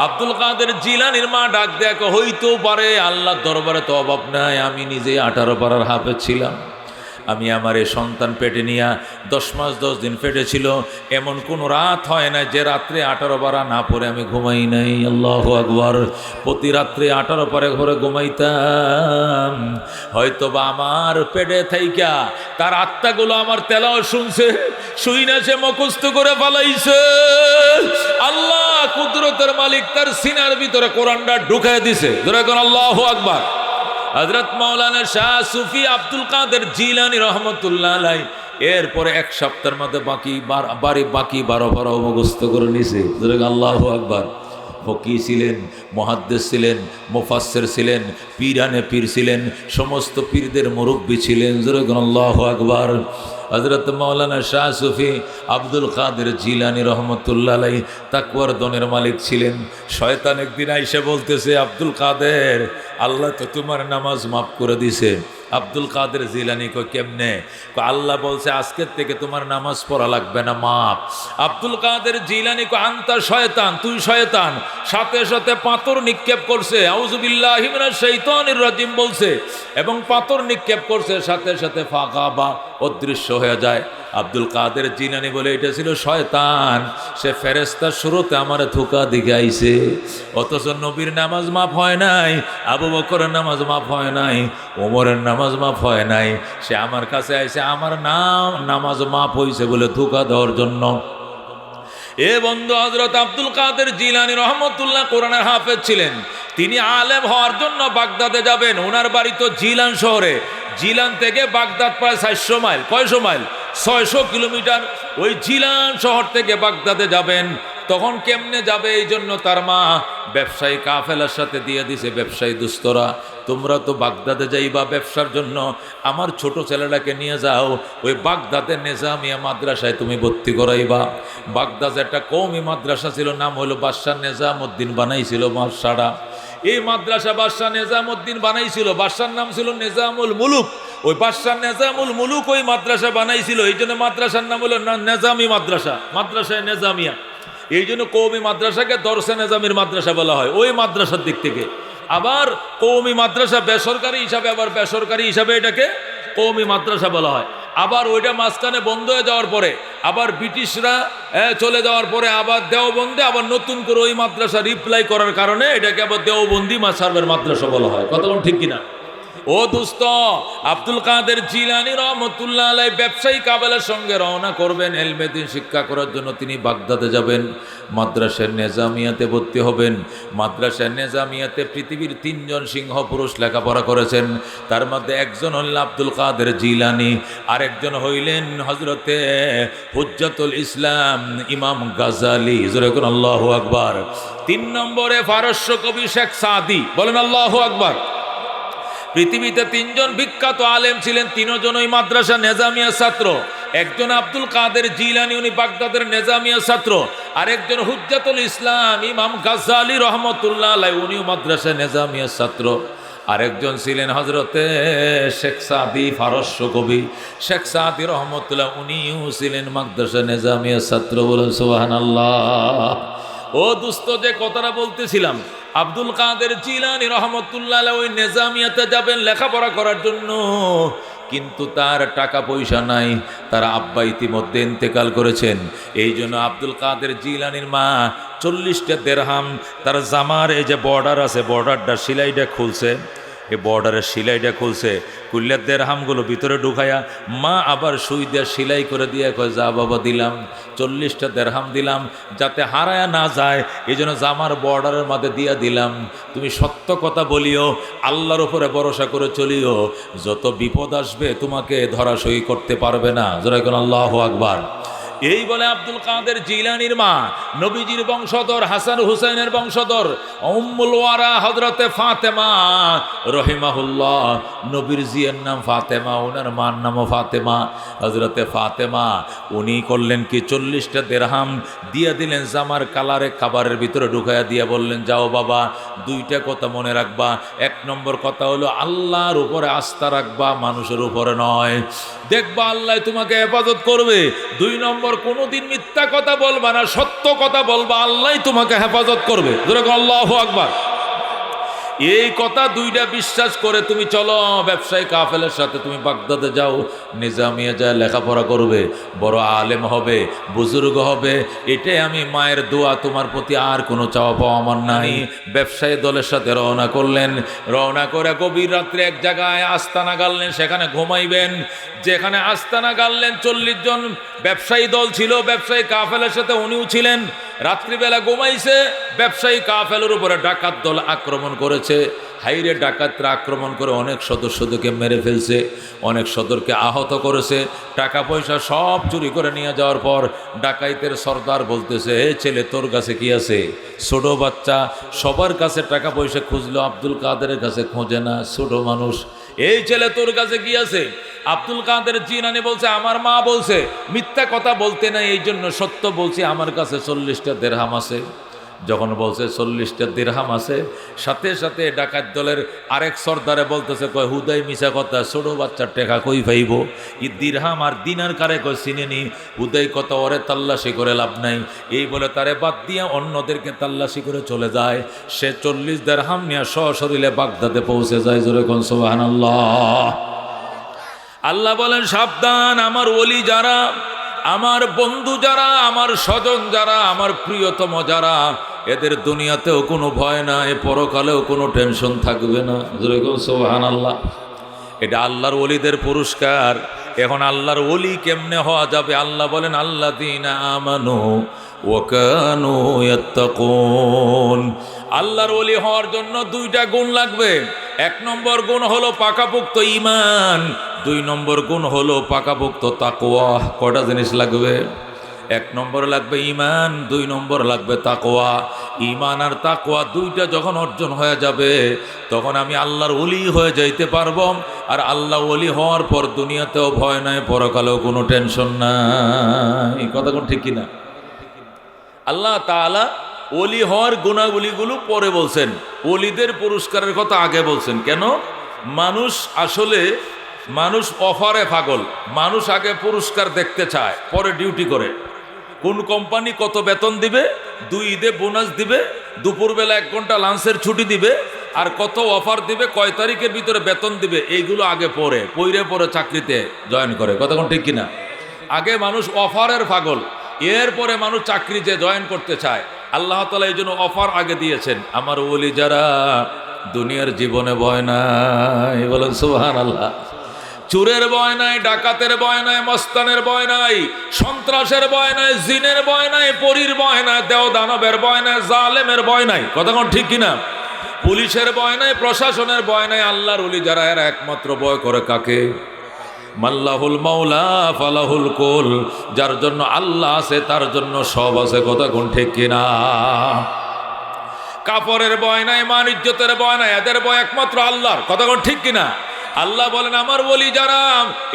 আব্দুল কাদের জিলানীর মা ডাক দেখ, হইতেও পারে, আল্লাহর দরবারে তো অভাব নাই, আমি নিজে 18 পারার হাফেজ ছিলাম। আমি আমার এই সন্তান পেটে নিয়ে 10 মাস 10 দিন পেটে ছিল, এমন কোনো রাত হয় না যে রাত্রে 18 পারা না পড়ে আমি ঘুমাই নাই। আল্লাহু আকবার। প্রতি রাত্রে 18 পারে ঘরে ঘুমাইতাম। হয়তো বা আমার পেটে থাইকা তার আত্মাগুলো আমার তেলাও শুনছে, শুই না সে মুখস্থ করে ফেলাইছে। আল্লাহ কুদরতের মালিক তার সিনার ভিতরে কোরআনটা ঢুকায় দিছে। ধরে কোন আল্লাহু আকবার। হযরত মাওলানা শাহ সুফি আব্দুল কাদের জিলানী রহমতুল্লাহ আলাইহি এরপরে 1 সপ্তাহের মধ্যে বাকি 12 পারা মুখস্থ করে নিছে। আল্লাহু আকবার। ফকি ছিলেন, মুহাদ্দিস ছিলেন, মুফাসসির ছিলেন, পীরানে পীর ছিলেন, সমস্ত পীরদের মুরব্বী ছিলেন। আল্লাহু আকবার। হযরত মাওলানা শাহ সুফি আব্দুল কাদের জিলানী রহমতুল্লাহ আলাইহি তাকওয়ার দনের মালিক ছিলেন। শয়তান একদিন আইসা বলতেছে, আব্দুল কাদের, আল্লাহ তো তোমার নামাজ মাফ করে দিছে। আব্দুল কাদের জিলানী কই কেমনে? আল্লাহ বলছে আজকের থেকে তোমার নামাজ পড়া লাগবে না, মাফ। আব্দুল কাদের জিলানী কই আনতা শয়তান, তুই শয়তান। সাথে সাথে পাথর নিক্ষেপ করছে, আউযুবিল্লাহি মিনাশ শাইতানির রাজিম বলছে, এবং পাথর নিক্ষেপ করছে, সাথে সাথে ফাগাবা অদৃশ্য হয়ে যায়। আব্দুল কাদের জিলানী বলে এটা ছিল শয়তান, সে ফেরেশতার শুরুতে আমারে ধোঁকা দিকে আইছে। অথচ নবীর নামাজ মাফ হয় নাই, আবু বকরের নামাজ মাফ হয় নাই, ওমরের নামাজ মাফ হয় নাই, সে আমার কাছে আইছে আমার নামাজ মাফ হইছে বলে ধোঁকা দেওয়ার জন্য। এ বন্ধু, হযরত আব্দুল কাদের জিলানী রহমতুল্লাহ কোরআনের হাফেজ ছিলেন। তিনি আলেম হওয়ার জন্য বাগদাদে যাবেন। ওনার বাড়ি তো জিলান শহরে। জিলান থেকে বাগদাদ প্রায় 400 মাইল। কয়শো মাইল? 600 কিলোমিটার। ওই জিলান শহর থেকে বাগদাদে যাবেন। তখন কেমনে যাবে? এই জন্য তার মা ব্যবসায়ী কাফেলার সাথে দিয়ে দিছে, ব্যবসায়ী দুস্তরা, তোমরা তো বাগদাদে যাইবা ব্যবসার জন্য, আমার ছোট ছেলেটাকে নিয়ে যাও, ওই বাগদাদের নিজামিয়া মাদ্রাসায় তুমি ভর্তি করাইবা। বাগদাদ একটা কওমি মাদ্রাসা ছিল, নাম হলো বাদশাহ নিজামউদ্দিন বানাইছিল মাদ্রাসাটা। এই মাদ্রাসা বাদশাহ নিজামউদ্দিন বানাইছিল, বাদশার নাম ছিল নিজামুল মুলুক। ওই বাদশাহ নিজামুল মুলুক ওই মাদ্রাসা বানাইছিল, এই জন্য মাদ্রাসার নাম হলো নিজামি মাদ্রাসা, মাদ্রাসায় নিজামিয়া। এই জন্য কওমি মাদ্রাসাকে দরসে নিজামির মাদ্রাসা বলা হয় ওই মাদ্রাসার দিক থেকে। আবার কওমি মাদ্রাসা বেসরকারি হিসাবে, আবার বেসরকারি হিসাবে এটাকে কওমি মাদ্রাসা বলা হয়। আবার ওইটা মাঝখানে বন্ধ হয়ে যাওয়ার পরে, আবার ব্রিটিশরা চলে যাওয়ার পরে আবার দেওবন্দে আবার নতুন করে ওই মাদ্রাসা রিপ্লাই করার কারণে এটাকে আবার দেওবন্দি মাসারবের মাদ্রাসা বলা হয়। কথা বলুন ঠিক কিনা? ও দোস্ত, আব্দুল কাদের জিলানী রহমতুল্লাহ আলাইহি ব্যবসায়ী কাফেলার সঙ্গে রওনা করবেন ইলমে দ্বীন শিক্ষা করার জন্য। তিনি বাগদাদে যাবেন, মাদ্রাসার নিজামিয়াতে ভর্তি হবেন। মাদ্রাসার নিজামিয়াতে পৃথিবীর 3 জন সিংহ পুরুষ লেখাপড়া করেছেন। তার মধ্যে একজন হলেন আব্দুল কাদের জিলানী, আরেকজন হইলেন হযরতে হুজ্জাতুল ইসলাম ইমাম গাজ্জালী। জোরে বলুন আল্লাহু আকবার। 3 নম্বরে ফারস্য কবি শেখ সাদি। বলেন আল্লাহু আকবার। পৃথিবীতে 3 জন বিখ্যাত আলেম ছিলেন, 3 জনই মাদ্রাসা নিজামিয়া ছাত্র। একজন আব্দুল কাদের জিলানী, উনি বাগদাদের নিজামিয়া ছাত্র। আরেকজন হুজ্জাতুল ইসলাম ইমাম গাজ্জালী রহমতুল্লাহ আলাইহি, উনিও মাদ্রাসা নিজামিয়া ছাত্র। আরেকজন ছিলেন হযরতে শেখ সাদি, ফারস্য কবি শেখ সাদি রহমতুল্লাহ, উনিও ছিলেন মাদ্রাসা নিজামিয়া ছাত্র। বলেন সুবহানাল্লাহ। ও দোস্ত, যে কথাটা বলতেছিলাম, আব্দুল কাদের জিলানী রহমতুল্লাহ আলাইহি ওই নিজামিয়াতে যাবেন লেখাপড়া করার জন্য, কিন্তু তার টাকা পয়সা নাই। তার আব্বা ইতিমধ্যে ইন্তেকাল করেছেন। এই জন্য আব্দুল কাদের জিলানীর মা 40টা দেরহাম তার জামার এই যে বর্ডার আছে, বর্ডারটা সিলাইটা খুলছে, এই বর্ডারের সিলাইটা খুলছে, খুললে দেরহামগুলো ভিতরে ঢুকাইয়া মা আবার সুই দিয়ে সিলাই করে দিয়ে কয়, যা বাবা দিলাম 40টা দেরহাম দিলাম, যাতে হারায়া না যায়, এই জন্য জামার বর্ডারের মধ্যে দিয়া দিলাম। তুমি সত্য কথা বলিও, আল্লাহর উপরে ভরসা করে চলিও, যত বিপদ আসবে তোমাকে ধরাশয়ী করতে পারবে না। জোরে কোন আল্লাহু আকবার। এই বলে আব্দুল কাদের জিলানীর মা, নবীজির বংশধর, হাসান হুসাইনের বংশধর, উম্মুল ওয়ারা হযরতে ফাতেমা রহিমাহুল্লাহ। নবীর জিয়ের নাম ফাতেমা, ওনার মার নামও ফাতেমা। হযরতে ফাতেমা উনি করলেন কি, 40টা দিরহাম দিয়ে দিলেন জামার কালারে, খাবারের ভিতরে ঢুকাইয়া দিয়ে বললেন, যাও বাবা, 2টা কথা মনে রাখবা। 1 নম্বর কথা হলো আল্লাহর উপরে আস্থা রাখবা, মানুষের উপরে নয়। দেখবা আল্লাহ তোমাকে হেফাজত করবে। 2 নম্বর, কোনোদিন মিথ্যা কথা বলবা না, সত্য কথা বলবা, আল্লাহ তোমাকে হেফাজত করবে। আল্লাহু আকবার। এই কথা 2টা বিশ্বাস করে তুমি চলো, ব্যবসায়ী কাফেলের সাথে তুমি বাগদাদে যাও, নিজামিয়া যায় লেখাপড়া করবে, বড় আলেম হবে, বুজুর্গ হবে। এটাই আমি মায়ের দোয়া, তোমার প্রতি আর কোনো চাওয়া পাওয়া আমার নাই। ব্যবসায়ী দলের সাথে রওনা করলেন। রওনা করে গভীর রাত্রে এক জায়গায় আস্তানা গাড়লেন, সেখানে ঘুমাইবেন। যেখানে আস্তানা গাড়লেন, 40 জন ব্যবসায়ী দল ছিল, ব্যবসায়ী কাফেলের সাথে উনিও ছিলেন। রাত্রিবেলা ঘুমাইছে, ব্যবসায়ী কাফেলের উপরে ডাকাত দল আক্রমণ করেছে। হাইরে ডাকাতরা আক্রমণ করে অনেক সদস্যদেরকে মেরে ফেলছে, অনেক সদরকে আহত করেছে, টাকা পয়সা সব চুরি করে নিয়ে যাওয়ার পর ডাকাইতের সর্দার বলতেছে, হে ছেলে, তোর কাছে কি আছে? ছোট বাচ্চা সবার কাছে টাকা পয়সা খুঁজলো, আব্দুল কাদেরের কাছে খোঁজে না, ছোট মানুষ। এই ছেলে, তোর কাছে কি আছে? আব্দুল কাদের জিলানী বলছে, আমার মা বলছে মিথ্যা কথা বলতে নাই, এই জন্য সত্য বলছি, আমার কাছে 40টা দিরহাম আছে। যখন বলছে 40টা দিরহাম আছে, সাথে সাথে ডাকাত দলের আরেক সর্দারে বলতেছে, কয় হুদাই মিছা কথা, ছোট বাচ্চার টেকা কই পাইব? ই দিরহাম আর দিনার কারে কয় চিনেনি, হুদাই কথা, ওরে তাল্লাশি করে লাভ নাই। এই বলে তারে বাদ দিয়া অন্যদেরকে তাল্লাশি করে চলে যায়। সে 40 দিরহাম নিয়ে সশরীরে বাগদাদে পৌঁছে যায়। জোরে কোন সুবহানাল্লাহ। আল্লাহ বলেন, সাবধান, আমার ওলি যারা, আমার বন্ধু যারা, আমার স্বজন যারা, আমার প্রিয়তম যারা, এদের দুনিয়াতেও কোনো ভয় নাই, পরকালেও কোনো টেনশন থাকবে না। সুবহানাল্লাহ। এটা আল্লাহর ওলিদের পুরস্কার। এখন আল্লাহর ওলি কেমনে হওয়া যাবে? আল্লাহ বলেন, আল্লাযীনা আমানু ওয়া কানু ইয়াত্তাকুন। আল্লাহর ওলি হওয়ার জন্য 2টা গুণ লাগবে। 1 নম্বর গুণ হলো পাকাপোক্ত ঈমান, 2 নম্বর গুণ হলো পাকাপোক্ত তাকওয়া। কয়টা জিনিস লাগবে? 1 নম্বর লাগবে ঈমান, 2 নম্বর লাগবে তাকওয়া। ঈমান আর তাকওয়া 2টা যখন অর্জন হয়ে যাবে, তখন আমি আল্লাহর ওলি হয়ে যাইতে পারবো। আর আল্লাহ ওলি হওয়ার পর দুনিয়াতেও ভয় নাই, পরকালেও কোনো টেনশন নাই। কথা কোন ঠিক কিনা? আল্লাহ তাআলা ওলি হওয়ার গুণাবলীগুলো পরে বলছেন, ওলিদের পুরস্কারের কথা আগে বলছেন। কেন? মানুষ অফারে পাগল। মানুষ আগে পুরস্কার দেখতে চায়, পরে ডিউটি করে। কোন কোম্পানি কত বেতন দিবে, 2 ঈদে বোনাস দিবে, দুপুরবেলা 1 ঘন্টা লাঞ্চের ছুটি দিবে, আর কত অফার দিবে, কয় তারিখের ভিতরে বেতন দিবে, এইগুলো আগে পরে চাকরিতে জয়েন করে। কথা কোন ঠিক কিনা? আগে মানুষ অফারের পাগল, এরপরে মানুষ চাকরিতে জয়েন করতে চায়। আল্লাহ তাআলা এই জন্য অফার আগে দিয়েছেন। আমার ওলি যারা, দুনিয়ার জীবনে ভয় নাই। বলেন সুবহানাল্লাহ। চোরের ভয় নাই, ডাকাতের ভয় নাই, মস্তানের ভয় নাই, সন্ত্রাসের ভয় নাই, জিনের ভয় নাই, পরীর ভয় নাই, দেও দানবের ভয় নাই, জালেমের ভয় নাই। কথা কোন ঠিক কিনা? পুলিশের ভয় নাই, প্রশাসনের ভয় নাই। আল্লাহর ওলি যারা, এরা একমাত্র ভয় করে কাকে? মাল্লাহুল মাওলা ফালাহুল কুল। যার জন্য আল্লাহ আছে, তার জন্য সব আছে। কথা কোন ঠিক কিনা? কাপড়ের ভয় নাই, মান ইজ্জতের ভয় নাই, এদের ভয় একমাত্র আল্লাহর। কথা কোন ঠিক কিনা? আল্লাহ বলেন, আমার ওলি যারা,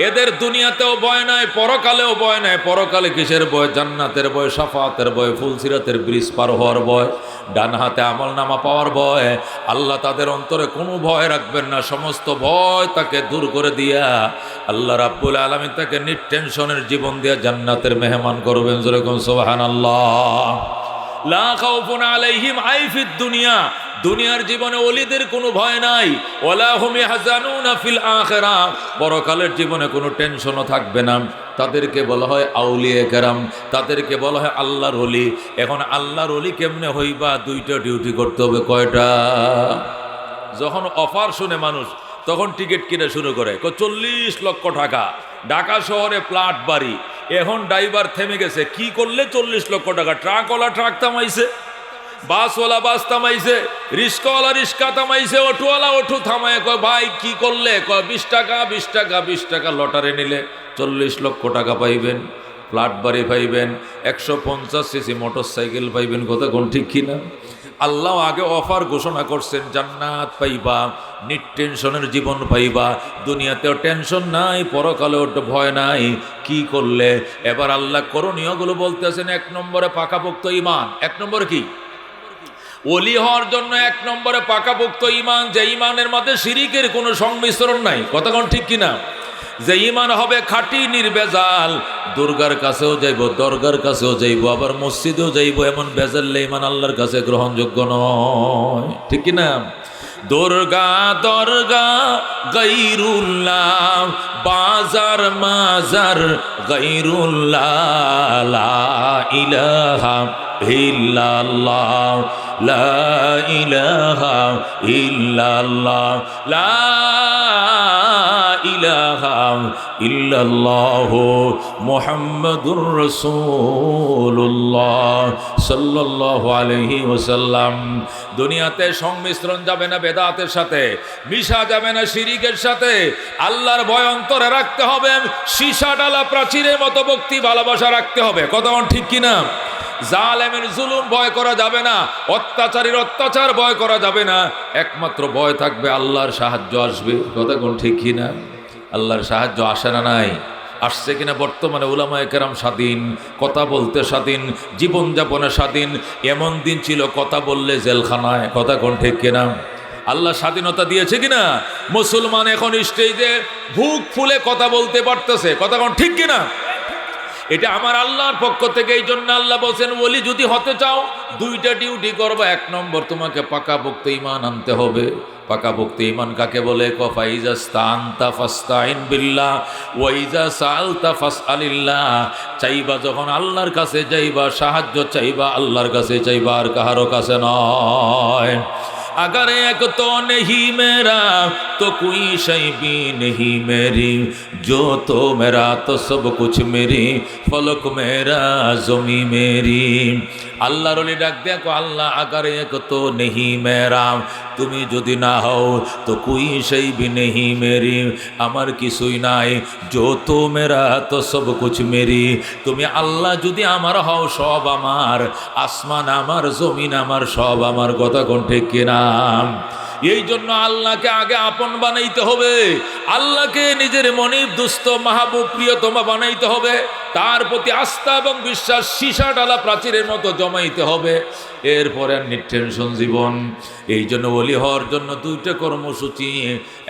এদের দুনিয়াতেও ভয় নাই, পরকালেও ভয় নাই। পরকালে কিসের ভয়? জান্নাতের ভয়, শাফাতের ভয়, ফুলসিরাতের ব্রিজ পার হওয়ার ভয়, ডান হাতে আমলনামা পাওয়ার ভয়। আল্লাহ তাদের অন্তরে কোনো ভয় রাখবেন না, সমস্ত ভয় তাকে দূর করে দিয়া আল্লাহ রাব্বুল আলামিন তাকে নির্টেনশনের জীবন দিয়া জান্নাতের মেহমান করবেন। যেরকম সুবহানাল্লাহ। লা খাউফুন আলাইহিম আইফিদ দুনিয়া, দুনিয়ার জীবনে ওলিদের কোনো ভয় নাই। ওয়ালা হুম ইয়াহজানুনা ফিল আখিরাহ, পরকালের জীবনে কোনো টেনশনও থাকবে না। তাদেরকে বলা হয় আউলিয়া কেরাম, তাদেরকে বলা হয় আল্লাহর ওলি। এখন আল্লাহর ওলি কেমনে হইবা? 2টা ডিউটি করতে হবে। কয়টা? যখন অফার শুনে মানুষ, তখন টিকিট কিনে শুরু করে। 40 লক্ষ টাকা, ঢাকা শহরে প্লাট বাড়ি। এখন ড্রাইভার থেমে গেছে, কি করলে 40 লক্ষ টাকা? ট্রাকওয়ালা ট্রাক থামাইছে, বাসওয়ালা বাস থামাইছে, রিস্কাওয়ালা রিস্কা থামাইছে, অটোওয়ালা অটো থামায়। কয় ভাই কি করলে? কয় 20 টাকা, 20 টাকা, 20 টাকা লটারি নিলে 40 লক্ষ টাকা পাইবেন। ফ্ল্যাট বাড়ি পাইবেন, 150 সিসি মোটর সাইকেল পাইবেন। কথা কোন ঠিক কিনা? আল্লাহ আগে অফার ঘোষণা করছেন, জান্নাত পাইবা, নিটেনশনের জীবন পাইবা, দুনিয়াতেও টেনশন নাই, পরকালেও ভয় নাই। কি করলে? এবার আল্লাহ করণীয়গুলো বলতেছেন। 1 নম্বরে পাকাপোক্ত ঈমান। 1 নম্বরে কি? ওলি হওয়ার জন্য 1 নম্বরে পাকাপোক্ত ঈমান, যে ঈমানের মধ্যে শিরিকের কোনো সংমিশ্রণ নাই। কথা কোন ঠিক কিনা? যে ঈমান হবে খাঁটি নির্ভেজাল, দুর্গার কাছেও যাইব, দরগার কাছেও যাইব, আবার মসজিদেও যাইব, এমন বেজাল্লে ঈমান আল্লাহর কাছে গ্রহণযোগ্য নয়। ঠিক কিনা? দুর্গা দরগা গায়রুল্লাহ, বাজার মাজার গায়রুল্লাহ, লা ইলাহা ইল্লাল্লাহ, লা ইলাহা ইল্লাল্লাহ, লা ইলাহা ইল্লাল্লাহ মুহাম্মাদুর রাসূলুল্লাহ সাল্লাল্লাহু আলাইহি ওয়াসাল্লাম। দুনিয়াতে সংমিশ্রণ যাবে না বেদাতের সাথে, মিশা যাবে না শিরিকের সাথে। আল্লাহর ভয় অন্তরে রাখতে হবে, সীসা ডালা প্রাচীরের মতো ভক্তি ভালোবাসা রাখতে হবে। কথা ঠিক কিনা? জালেমের জুলুম ভয় করা যাবে না, অত্যাচারীর অত্যাচার ভয় করা যাবে না। একমাত্র ভয় থাকবে আল্লাহর সাহায্য আসবে। কথা কোন ঠিক কিনা? আল্লাহর সাহায্য আসে না? নাই, আসছে কিনা? বর্তমানে উলামায়ে কেরাম স্বাধীন, কথা বলতে স্বাধীন, জীবনযাপনে স্বাধীন। এমন দিন ছিল কথা বললে জেলখানায়। কথা কোন ঠিক কিনা? আল্লাহ স্বাধীনতা দিয়েছে কিনা? মুসলমান এখন স্টেজে বুক ফুলে কথা বলতে পারতেছে। কথা কোন ঠিক কিনা? এটা আমার আল্লাহর পক্ষ থেকে। এই জন্য আল্লাহ বলছেন, ওলি যদি হতে চাও 2টা ডিউটি করবা। 1 নম্বর, তোমাকে পাকাপোক্ত ঈমান আনতে হবে। পাকাপোক্ত ঈমান কাকে বলে? ফাইজা স্তানতা ফাস্তাইন বিল্লাহ ওয়া ইজা সাআলতা ফাসআলিল্লাহ। চাইবা যখন আল্লাহর কাছে যাইবা, সাহায্য চাইবা আল্লাহর কাছে চাইবা, আর কাহারো কাছে নয়। अगर एक तो नहीं मेरा तो कोई शय भी नहीं मेरी, जो तो मेरा तो सब कुछ मेरी, फलक मेरा जमी मेरी। আল্লাহর ওলি ডাক দেখো, আল্লাহ আগার এক তো নেহি মেরা, তুমি যদি না হও তো কুই সেই ভি নেহি মেরি, আমার কিছুই নাই। যো তো মেরা তো সব কুছ মেরি, তুমি আল্লাহ যদি আমার হও সব আমার, আসমান আমার, জমিন আমার, সব আমার। কথা কোন ঠিক কিনা? এই জন্য আল্লাহকে আগে আপন বানাইতে হবে, আল্লাহকে নিজের মনিব দুস্থ মাহবুব প্রিয়তমা বানাইতে হবে, তার প্রতি আস্থা এবং বিশ্বাস সীসা ডালা প্রাচীরের মতো জমাইতে হবে। এরপরে নিটেনশন জীবন। এই জন্য ওলি হওয়ার জন্য 2টা কর্মসূচি।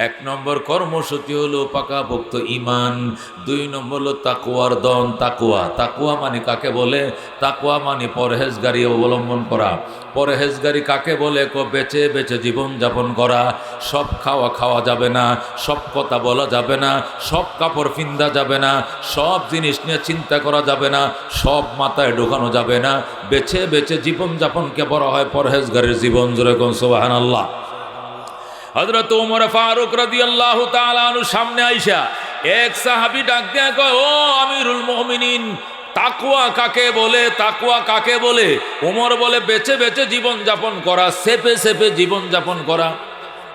1 নম্বর কর্মসূচি হলো পাকাপোক্ত ঈমান, 2 নম্বর হলো তাকওয়ার দন। তাকওয়া মানে কাকে বলে? তাকওয়া মানে পরহেজগারি অবলম্বন করা। পরহেজগারি কাকে বলে? বেঁচে বেঁচে জীবন যাপন করা। সব খাওয়া যাবে না, সব কথা বলা যাবে না, সব কাপড় পিন্দা যাবে না, সব জিনিস নিয়ে চিন্তা করা যাবে না, সব মাথায় ঢোকানো যাবে না। বেছে বেছে জীবন যাপনকে বলা হয় পরহেজগারের জীবন। যেরকম সুবহানাল্লাহ। হযরত ওমর ফারুক রাদিয়াল্লাহু তাআলা আনহু সামনে আইসা এক সাহাবী ডাক দেয়া কয়, ও আমিরুল মুমিনিন, তাকওয়া কাকে বলে? তাকওয়া কাকে বলে? ওমর বলে, বেছে বেছে জীবন যাপন করা, সেপে সেপে জীবন যাপন করা।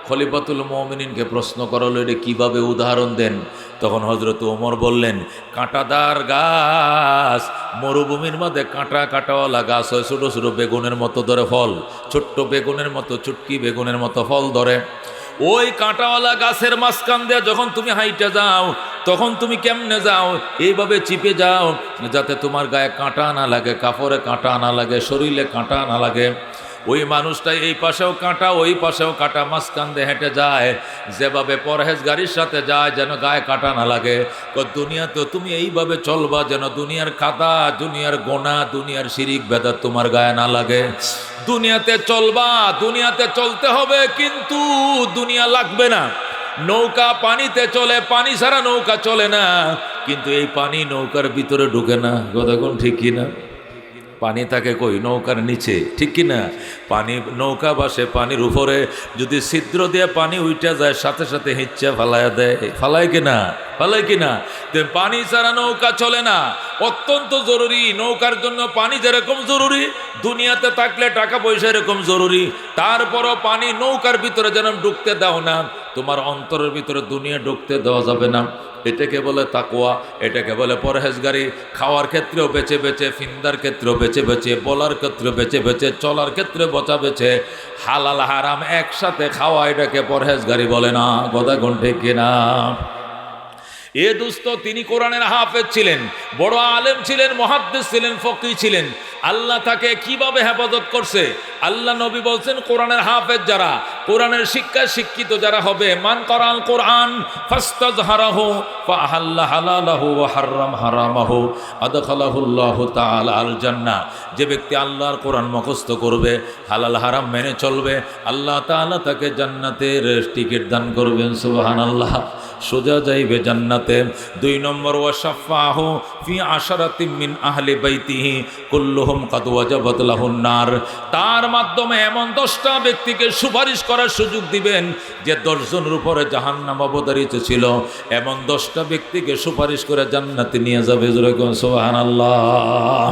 খলিফাতুল মুমিনিনকে প্রশ্ন করা হলো, এটা কিভাবে উদাহরণ দেন? তখন হযরত ওমর বললেন, কাঁটাদার গাছ, মরুভূমির মধ্যে কাঁটা কাঁটাওয়ালা গাছ হয়, ছোটো ছোটো বেগুনের মতো ধরে ফল, ছোট্ট বেগুনের মতো, চুটকি বেগুনের মতো ফল ধরে। ওই কাঁটাওয়ালা গাছের মাঝখান দিয়ে যখন তুমি হাইটে যাও, তখন তুমি কেমনে যাও? এইভাবে চিপে যাও, যাতে তোমার গায়ে কাঁটা না লাগে, কাপড়ে কাঁটা না লাগে, শরীরে কাঁটা না লাগে। ওই মানুষটা এই পাশেও কাঁটা, ওই পাশেও কাঁটা, মাঝখান দিয়ে হেঁটে যায়, যেভাবে পরহেজগারির সাথে যায় যেন গায়ে কাঁটা না লাগে। দুনিয়াতে তুমি এইভাবে চলবা যেন দুনিয়ার কাদা, দুনিয়ার গোনা, দুনিয়ার শিরিক বেদাত তোমার গায়ে না লাগে। দুনিয়াতে চলবা, দুনিয়াতে চলতে হবে, কিন্তু দুনিয়া লাগবে না। নৌকা পানিতে চলে, পানি ছাড়া নৌকা চলে না, কিন্তু এই পানি নৌকার ভিতরে ঢুকে না। কথা কোন ঠিক কিনা? পানি থাকে কই? নৌকার নিচে। ঠিক কিনা? পানি নৌকা বাসে পানির উপরে, যদি ছিদ্র দিয়ে পানি উইটা যায় সাথে সাথে হিচ্ছা ফালাইয়া দেয়। ফালায় কিনা? ফালায় কিনা? পানি ছাড়া নৌকা চলে না। অত্যন্ত জরুরি। নৌকার জন্য পানি যেরকম জরুরি, দুনিয়াতে থাকলে টাকা পয়সা এরকম জরুরি। তারপরও পানি নৌকার ভিতরে যেন ঢুকতে দাও না। তোমার অন্তরের ভিতরে দুনিয়া ঢুকতে দেওয়া যাবে না। এটাকে বলে তাকওয়া, এটাকে বলে পরহেজগারি। খাওয়ার ক্ষেত্রেও বেছে বেছে, ফিন্দার ক্ষেত্রেও বেছে বেছে, বলার ক্ষেত্রেও বেছে বেছে, চলার ক্ষেত্রে বচা বেছে, হালাল হারাম একসাথে খাওয়া, এটাকে পরহেজগারি বলে না। কথা কোন ঠিক কিনা? এ দোস্ত, তিনি কোরআনের হাফেজ ছিলেন, বড় আলেম ছিলেন, মুহাদ্দিস ছিলেন, ফকিহ ছিলেন। আল্লাহ তাকে কিভাবে হেফাজত করছে? আল্লাহ নবী বলছেন, কোরআনের হাফেজ যারা, কোরআনের শিক্ষায় শিক্ষিত যারা হবে, মান করাল কোরআন ফাস্তাযহারাহু ফাআহাল্লা হালালাহু ওয়া হাররাম হারামাহু আদখালাহুল্লাহু তাআলা আল জান্নাহ। যে ব্যক্তি আল্লাহর কোরআন মুখস্থ করবে, হালাল হারাম মেনে চলবে, আল্লাহ তাআলা তাকে জান্নাতের টিকিট দান করবেন। সুবহানাল্লাহ, সোজা যাইবে জান্নাতে। 2 নম্বর, ওয়াশাফাহু ফি আশারাতিম মিন আহলি বাইতিহি কুল্লুহুম কাদ ওয়াজাবাত লাহুন নার। তার মাধ্যমে এমন 10টা ব্যক্তিকে সুপারিশ করার সুযোগ দিবেন যে 10 জনের উপরে জাহান্নাম অবধারিত ছিল, এমন 10টা ব্যক্তিকে সুপারিশ করে জান্নাতে নিয়ে যাবে। সুবহানাল্লাহ।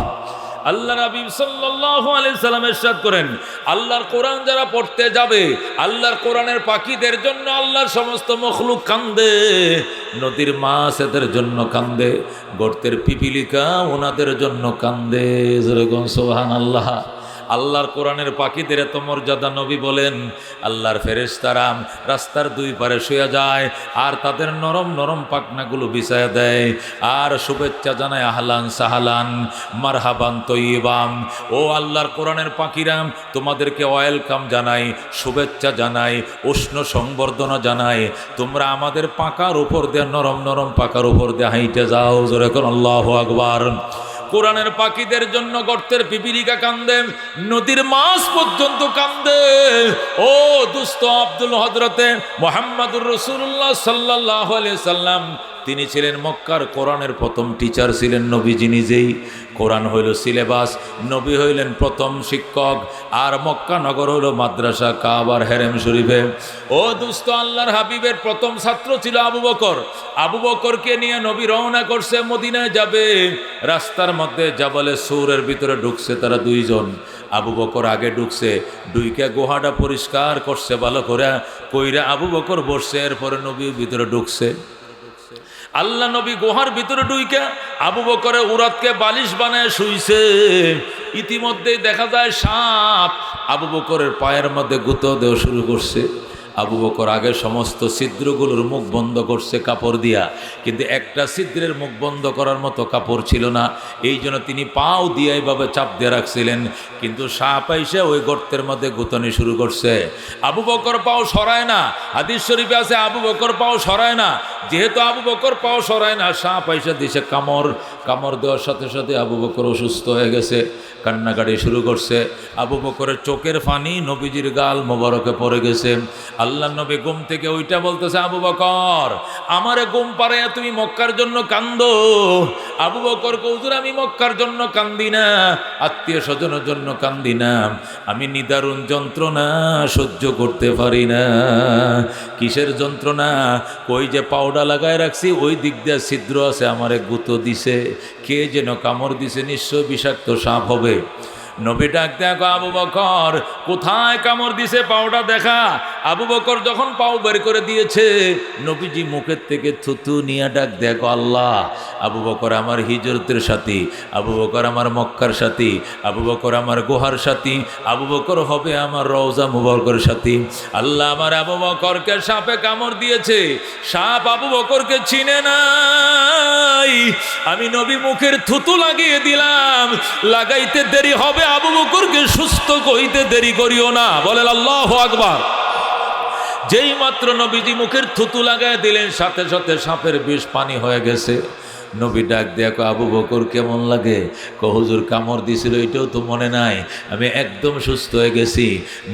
আল্লাহ নবী সাল্লাল্লাহু আলাইহি সাল্লাম ইরশাদ করেন, আল্লাহর কোরআন যারা পড়তে যাবে, আল্লাহর কোরআনের পাখিদের জন্য আল্লাহর সমস্ত মখলুক কান্দে। নদীর মাছ এদের জন্য কান্দে, গর্তের পিপিলিকা ওনাদের জন্য কান্দে। সুবহানাল্লাহ। আল্লাহর কোরআনের পাখিদের এত মর্যাদা, নবী বলেন আল্লাহর ফেরেশতারা রাস্তার 2 পারে শুয়ে যায় আর তাদের নরম নরম পাখনাগুলো বিছায়া দেয় আর শুভেচ্ছা জানায়, আহলান সাহালান মারহাবান তৈবাম। ও আল্লাহর কোরআনের পাখিরা, তোমাদেরকে ওয়েলকাম জানাই, শুভেচ্ছা জানাই, উষ্ণ সংবর্ধনা জানাই। তোমরা আমাদের পাকার উপর দিয়ে, নরম নরম পাকার উপর দিয়ে হাইটে যাও। জোরে কোন আল্লাহু আকবার। কোরআনের পাখিদের জন্য গর্তের পিপিলিকা কান্দে, নদীর মাছ পর্যন্ত কান্দে। ও দুস্থ আব্দুল হযরতে মুহাম্মদুর রাসূলুল্লাহ সাল্লাল্লাহু আলাইহি সাল্লাম, তিনি ছিলেন মক্কার কোরআনের প্রথম টিচার ছিলেন নবীজি নিজেই। কোরআন হইল সিলেবাস, নবী হইলেন প্রথম শিক্ষক, আর মক্কা নগর হইল মাদ্রাসা, কাবার, হেরেম শরীফে। ও দুস্থ, আল্লাহর হাবিবের প্রথম ছাত্র ছিল আবু বকর। আবু বকরকে নিয়ে নবী রওনা করছে, মদিনায় যাবে। রাস্তার মধ্যে জাবালে সূরের ভিতরে ঢুকছে তারা 2 জন। আবু বকর আগে ঢুকছে, ডুইকা গুহাটা পরিষ্কার করছে ভালো করে, কইরা আবু বকর বসছে, এরপরে নবী ভিতরে ঢুকছে। আল্লাহ নবী গুহার ভিতরে ঢুইকা আবু বকরের উরাতকে বালিশ বানায় শুইছে। ইতিমধ্যেই দেখা যায় সাপ আবু বকরের পায়ের মধ্যে গুঁতো দেওয়া শুরু করছে। আবু বকর আগে সমস্ত ছিদ্রগুলোর মুখ বন্ধ করছে কাপড় দিয়া, কিন্তু একটা ছিদ্রের মুখ বন্ধ করার মতো কাপড় ছিল না। এই জন্য তিনি পাও দিয়ে এইভাবে চাপ দিয়ে রাখছিলেন, কিন্তু সাপ আইসে ওই গর্তের মধ্যে গুঁতনি শুরু করছে। আবু বকর পাও সরায় না। হাদিস শরীফে আছে আবু বকর পাও সরায় না। যেহেতু আবু বকর পাও সরায় না, সাপ আইসে দিছে কামড়। কামড় দেওয়ার সাথে সাথে আবু বকর অসুস্থ হয়ে গেছে, কান্নাকাটি শুরু করছে। আবু বকরের চোখের পানি নবীজির গাল মোবারকে পড়ে গেছে। আল্লাহ নবী ঘুম থেকে ওইটা বলতেছে, আবু বকর আমারে ঘুম পাড়াইয়া তুমি মক্কার জন্য কান্দো। আবু বকর হুজুর, আমি মক্কার জন্য কান্দি না, আত্মীয় স্বজনের জন্য কান্দি না, আমি নিদারুণ যন্ত্রণা সহ্য করতে পারি না। কিসের যন্ত্রণা? ওই যে পাউডার লাগায় রাখছি, ওই দিক দিয়ে ছিদ্র আছে, আমারে গুঁতো দিছে, কে যেন কামড় দিছে, নিশ্চয় বিষাক্ত সাপ হবে। নবী ডাক দেখো, আবু বকর কোথায় কামড় দিছে পাউডার দেখা। আবু বকর যখন পাও বের করে দিয়েছে, নবীজি মুখের থেকে থুতু নিয়ে ডাক দেখো, আল্লাহ আবু বকর আমার হিজরতের সাথী, আবু বকর আমার মক্কার সাথী, আবু বকর আমার গুহার সাথী, আবু বকর হবে আমার রওজা মুবারকের সাথী। আল্লাহ আমার আবু বকরকে সাপে কামড় দিয়েছে, সাপ আবু বকরকে চিনে নাই, আমি নবী মুখের থুতু লাগিয়ে দিলাম, লাগাইতে দেরি হবে, আবু বকরকে সুস্থ কইতে দেরি করিও না। বলেন আল্লাহু আকবার। যেই মাত্র নবীজি মুখের থুতু লাগায় দিলেন, সাথে সাথে সাপের বিষ পানি হয়ে গেছে। নবী ডাক দেখো, আবু বকর কেমন লাগে? হুজুর কামড় দিছিল, এটাও তো মনে নাই, আমি একদম সুস্থ হয়ে গেছি।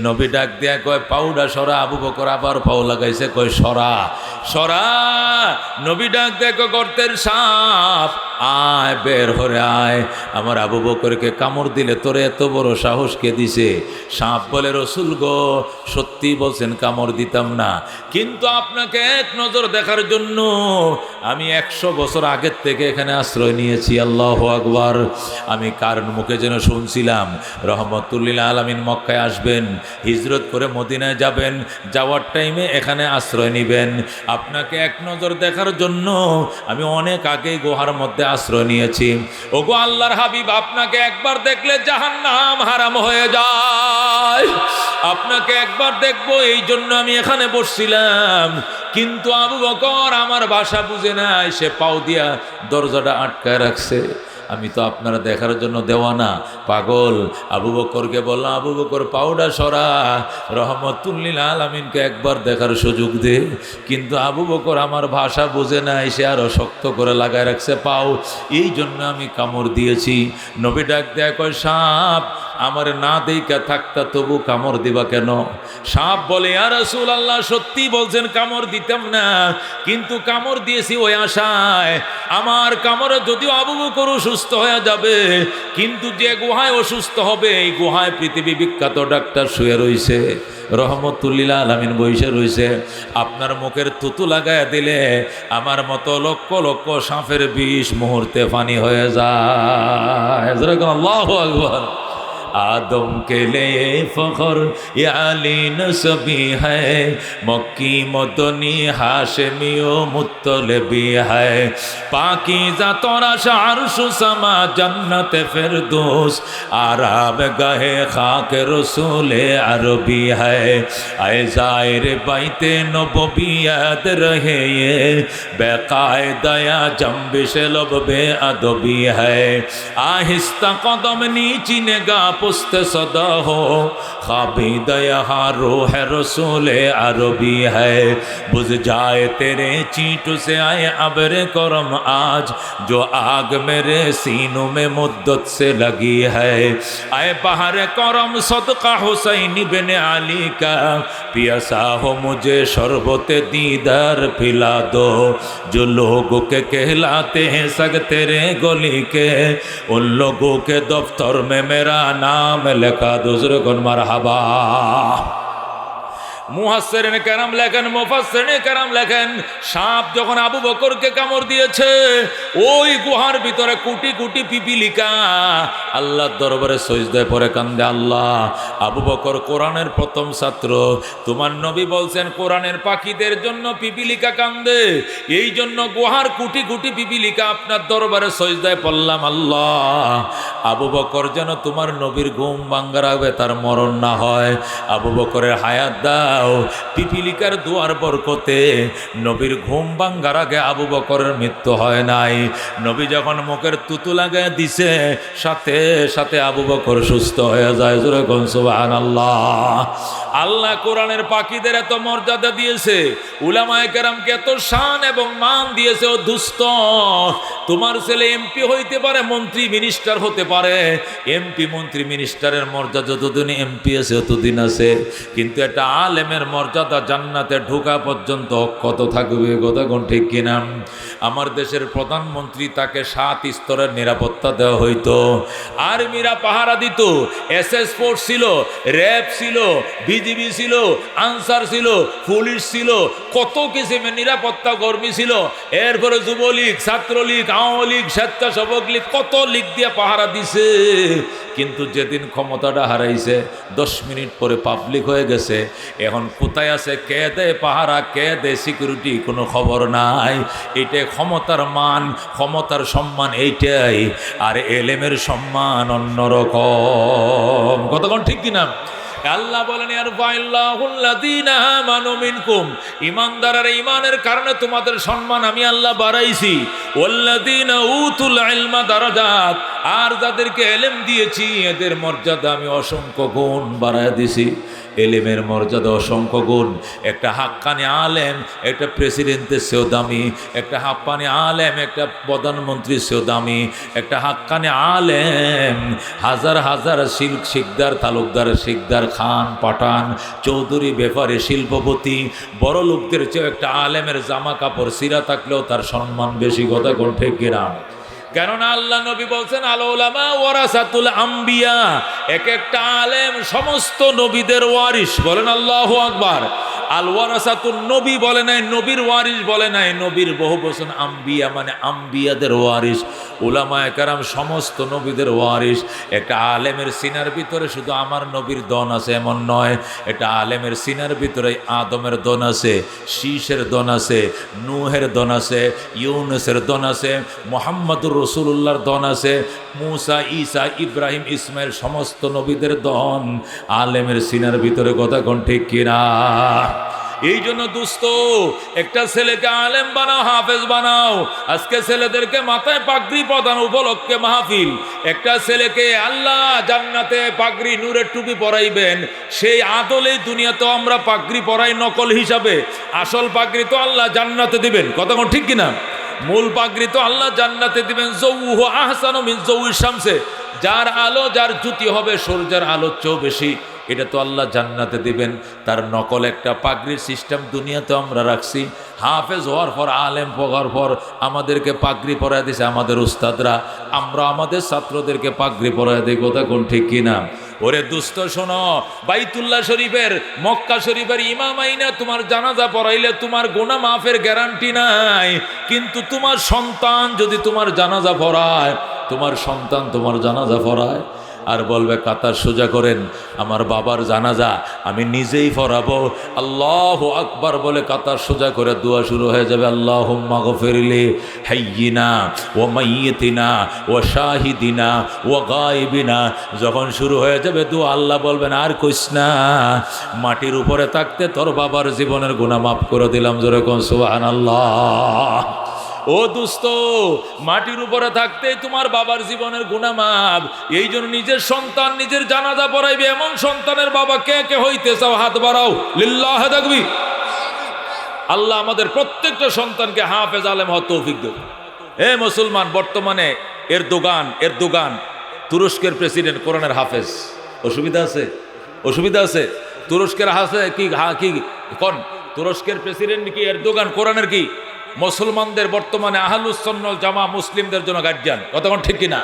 নবী ডাক দেয়া কয়, পাউডা সরা। আবু বকর আবার পাও লাগাইছে, কয় সরা সরা। নবী ডাক দেখো, গর্তের সাপ আয় বের হরে আয়। আমার আবু বকরকে কামড় দিলে তোরে এত বড় সাহস কে দিছে? সাপ বলে, রসুল গো সত্যি বলছেন কামড় দিতাম না, কিন্তু আপনাকে এক নজর দেখার জন্য আমি 100 বছর আগের থেকে এখানে আশ্রয় নিয়েছি। আল্লাহু আকবার। আমি কার মুখে যেন শুনছিলাম রহমতুল্লিল আলামিন মক্কায় আসবেন, হিজরত করে মদিনায় যাবেন, যাওয়ার টাইমে এখানে আশ্রয় নেবেন। আপনাকে এক নজর দেখার জন্য আমি অনেক আগেই গুহার মধ্যে আশ্রয় নিয়েছি। ওগো আল্লাহর হাবিব, আপনাকে একবার দেখলে জাহান্নাম হারাম হয়ে যায়। আপনাকে একবার দেখবো এই জন্য আমি এখানে বসছিলাম, কিন্তু আবু বকর আমার ভাষা বুঝে নাই, সে পাও দিয়া দরজাটা আটকায় রাখছে। আমি তো আপনারা দেখার জন্য দেওয়ানা, পাগল। আবু বকরকে বললাম, আবু বকর পাউডা সরা, রহমতুল্লিল আলামিনকে একবার দেখার সুযোগ দে। কিন্তু আবু বকর আমার ভাষা বুঝে নাই, সে আরো শক্ত করে লাগায় রাখছে পাও, এই জন্য আমি কামড় দিয়েছি। নবী ডাক দেয়া কয়, সাপ আমার না দেইকা থাকতা তবু কামড় দিবা কেন? সাপ বলে, ইয়া রাসূলুল্লাহ সত্যি বলছেন কামড় দিতাম না, কিন্তু কামড় দিয়েছি ওই আশায় আমার কামড়ে যদিও আবু বকর অসুস্থ হয়ে যাবে, কিন্তু যে গুহায় অসুস্থ হবে এই গুহায় পৃথিবী বিখ্যাত ডাক্তার শুয়ে রইছে, রহমতুল্লিল আলামিন বইসে রইছে। আপনার মুখের তুতু লাগায় দিলে আমার মতো লক্ষ লক্ষ সাপের বিষ মুহূর্তে পানি হয়ে যায়। আল্লাহু আকবার। आदम के लिए फ़ख्र ये अली नस्बी है, मक्की मदनी हाशमी ओ मुत्तलबी है, पाकीज़ा तोराश अर्श समा जन्नत फिरदौस आराम गहे खाक रसूल अरबी है, ऐ ज़ाहिर बैते नबवियत रहे ये बेकायदा जंबिश लब बेअदबी है, आहिस्ता कदम नीची निगाह पुस्ते सदा हो खाबिद यहाँ रूह रसूल अरबी है, बुझ जाए तेरे चींट से आए अब्र करम आज, जो आग मेरे सीनों में मुद्दत से लगी है, आए बहार करम सदका हुसैन बिन अली का, पियासा हो मुझे शरबत दीदार पिला दो, जो लोगों के कहलाते हैं सग तेरे गली के, उन लोगों के दफ्तर में मेरा नाम লেখা। দুজরে কোন মারহাবা। মুহাসসিরিন কেরাম লেখেন, মুফাসসিরিন কেরাম লেখেন, সাপ যখন আবু বকরকে কামড় দিয়েছে ওই গুহার ভিতরে কোটি কোটি পিপিলিকা আল্লাহর দরবারে সিজদায় পড়ে কান্দে। আল্লাহ, আবু বকর কোরআনের প্রথম ছাত্র, তোমার নবী বলছেন কোরআনের পাখিদের জন্য পিপিলিকা কান্দে, এই জন্য গুহার কোটি কোটি পিপিলিকা আপনার দরবারে সিজদায় পড়লাম। আল্লাহ, আবু বকর যেন তোমার নবীর ঘুম ভাঙ্গার আগে তার মরণ না হয়, আবু বকরের হায়াত দাও। পিপিলিকার দুয়ার বরকতে নবীর ঘুম ভাঙ্গার আগে আবু বকরের মৃত্যু হয় নাই। নবী যখন মুখের তুতু লাগায় দিছে সাথে সাথে আবু বকর সুস্থ হয়ে যায়। জোরে কোন সুবহানাল্লাহ। আল্লাহ কোরআনের পাখিদের এত মর্যাদা দিয়েছে, উলামায়ে কেরামকে এত শান এবং মান দিয়েছে। ও দুস্থ, তোমার ছেলে এমপি হইতে পারে, মন্ত্রী মিনিস্টার হতে পারে, এমপি মন্ত্রী মিনিস্টারের মর্যাদা যতদিন এমপি আছে ততদিন আছে, কিন্তু একটা আলেমের মর্যাদা জান্নাতে ঢোকা পর্যন্ত অক্ষত থাকবে। কথা কোন ঠিক কিনা? আমার দেশের প্রধানমন্ত্রী, তাকে 7 স্তরের নিরাপত্তা দেওয়া হইতো, আর্মিরা পাহারা দিত, এসএস ফোর্স ছিল, র্যাব ছিল, বিজিবি ছিল, আনসার ছিল, পুলিশ ছিল, কত কিসিমের নিরাপত্তা কর্মী ছিল, এরপরে যুবলীগ, ছাত্রলীগ, আওয়ামী লীগ, স্বেচ্ছাসেবক লীগ, কত লীগ দিয়ে পাহারা দিছে। কিন্তু যেদিন ক্ষমতাটা হারাইছে 10 মিনিট পরে পাবলিক হয়ে গেছে। এখন কোথায় আছে, কে দেয় পাহারা, কে দেয় সিকিউরিটি, কোনো খবর নাই। এইটাই ক্ষমতার মান, ক্ষমতার সম্মান এইটাই, আর এলেমের সম্মান অন্যরকম। কতক্ষণ ঠিক কিনা? আল্লাহ বলেন, ইয়ারফাইল্লাহুল্লাযীনা আমানু মিনকুম, ঈমানদারের ঈমানের কারণে তোমাদের সম্মান আমি আল্লাহ বাড়াইছি। ওয়াল্লাযীনা উতুল ইলমা দারাজাত, আর যাদেরকে ইলম দিয়েছি এদের মর্যাদা আমি অসংখ্য গুণ বাড়ায় দিছি। এলেমের মর্যাদা অসংখ্য গুণ। একটা হাক্কানি আলেম একটা প্রেসিডেন্টের চেয়েও দামি, একটা হাক্কানি আলেম একটা প্রধানমন্ত্রীর চেয়েও দামি, একটা হাক্কানি আলেম হাজার হাজার শিকদার, তালুকদার, শিকদার, খান, পাঠান, চৌধুরী, ব্যাপারী, শিল্পপতি, বড় লোকদের চেয়েও একটা আলেমের জামা কাপড় সিরা থাকলেও তার সম্মান বেশি। কথা কোন ঠিক কিনা? কেননা আল্লাহ নবী বলছেন আল উলামা ওয়ারাসাতুল আম্বিয়া, এক একটা আলেম সমস্ত নবীদের ওয়ারিস। বলেন আল্লাহু আকবার। আল ওয়ারাসাতুন নবী বলে নাই, নবীর ওয়ারিস বলে নাই, নবীর বহু বচন আম্বিয়া মানে আম্বিয়াদের ওয়ারিস। উলামায়ে কেরাম সমস্ত নবীদের ওয়ারিস। একটা আলেমের সিনার ভিতরে শুধু আমার নবীর দন আছে এমন নয়, একটা আলেমের সিনার ভিতরে আদমের দন আছে, শীষের দন আছে, নূহের দন আছে, ইউনুসের দন আছে, মুহাম্মদুর রাসূলুল্লাহর দন আছে, মুসা, ঈসা, ইব্রাহিম, ইসমাইল সমস্ত নবীদের দন আলেমের সিনার ভিতরে। কথা কোন ঠিক কিনা? এই জন্য দোস্ত, একটা ছেলেকে আলেম বানাও, হাফেজ বানাও। আজকে ছেলেদেরকে মাথায় পাগড়ি প্রদান উপলক্ষে মাহফিল। একটা ছেলেকে আল্লাহ জান্নাতে পাগড়ি নূরের টুপি পরাইবেন, সেই আদলেই দুনিয়াতে আমরা পাগড়ি পরাই নকল হিসাবে। আসল পাগড়ি তো আল্লাহ জান্নাতে দিবেন। কথা কোন ঠিক কিনা? মূল পাগড়ি তো আল্লাহ জান্নাতে দিবেন। যৌহু আহসানু মিন যৌহিশ শামসে, যার আলো, যার জ্যোতি হবে সূর্যের আলোর চেয়েও বেশি, এটা তো আল্লাহ জান্নাতে দিবেন। তার নকল একটা পাগড়ির সিস্টেম দুনিয়াতে আমরা রাখছি। হাফেজ হওয়ার পর, আলেম হওয়ার পর আমাদেরকে পাগড়ি পরায় দিছে আমাদের উস্তাদরা, আমরা আমাদের ছাত্রদেরকে পাগড়ি পরায় দিই। কথা কোন ঠিক কিনা? ওরে দুস্থ শোনো, বাইতুল্লাহ শরীফের, মক্কা শরীফের ইমাম আইনা তোমার জানাজা পড়াইলে তোমার গুনাহ মাফের গ্যারান্টি নাই, কিন্তু তোমার সন্তান যদি তোমার জানাজা পড়ায়, তোমার সন্তান তোমার জানাজা পড়ায় আর বলবে কাতার সোজা করেন, আমার বাবার জানাজা আমি নিজেই পড়াবো, আল্লাহু আকবার বলে কাতার সোজা করে দোয়া শুরু হয়ে যাবে। আল্লাহুম্মা গফিরলি হাইয়িনা ওয়া মাইয়িতিনা ওয়া শাহিদিনা ওয়া গায়িবিনা, যখন শুরু হয়ে যাবে দোয়া, আল্লাহ বলবেন আর কইস না, মাটির উপরে থাকতে তোর বাবার জীবনের গুনাহ মাফ করে দিলাম। জোরে কোন সুবহানাল্লাহ। ও দোস্ত, মাটির উপরে থাকতেই তোমার বাবার জীবনের গুনাহ মাফ। এই জন্য নিজের সন্তান নিজের জানাজা পড়াইবে এমন সন্তানের বাবা কে কে হইতে চাও? হাত বাড়াও, লিল্লাহি তাকবীর। আল্লাহ আমাদের প্রত্যেকটা সন্তানকে হাফেজ আলেম হওয়ার তৌফিক দেব। এ মুসলমান, বর্তমানে এরদোগান তুরস্কের প্রেসিডেন্ট, কোরআনের হাফেজ। অসুবিধা আছে? অসুবিধা আছে? তুরস্কের হাফেজ কি কোন তুরস্কের প্রেসিডেন্ট কি এরদোগান কোরআনের কি? মুসলমানদের বর্তমানে আহলুস সুন্নাহ ওয়াল জামাত মুসলিমদের জন্য গার্জিয়ান। কথা কোন ঠিক কিনা?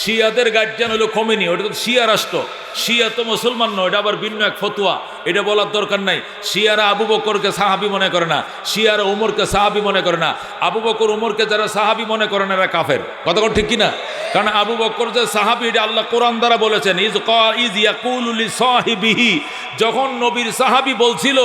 শিয়াদের গার্জিয়ান হলো খোমেনি, ওটা তো শিয়া রাষ্ট্র। শিয়া তো মুসলমান নয়, এটা আবার ভিন্ন এক ফতোয়া, এটা বলার দরকার নাই। শিয়ারা আবু বকরকে সাহাবী মনে করে না, শিয়ারা উমরকে সাহাবী মনে করে না। আবু বকর উমরকে যারা সাহাবী মনে করে না, এরা কাফের। কথা কোন ঠিক কিনা? কারণ আবু বকর যে সাহাবী, এটা আল্লাহ কোরআন দ্বারা বলেছেন, ইজ ইয়াকুলু লিসাহিবিহি, যখন নবীর সাহাবী বলছিল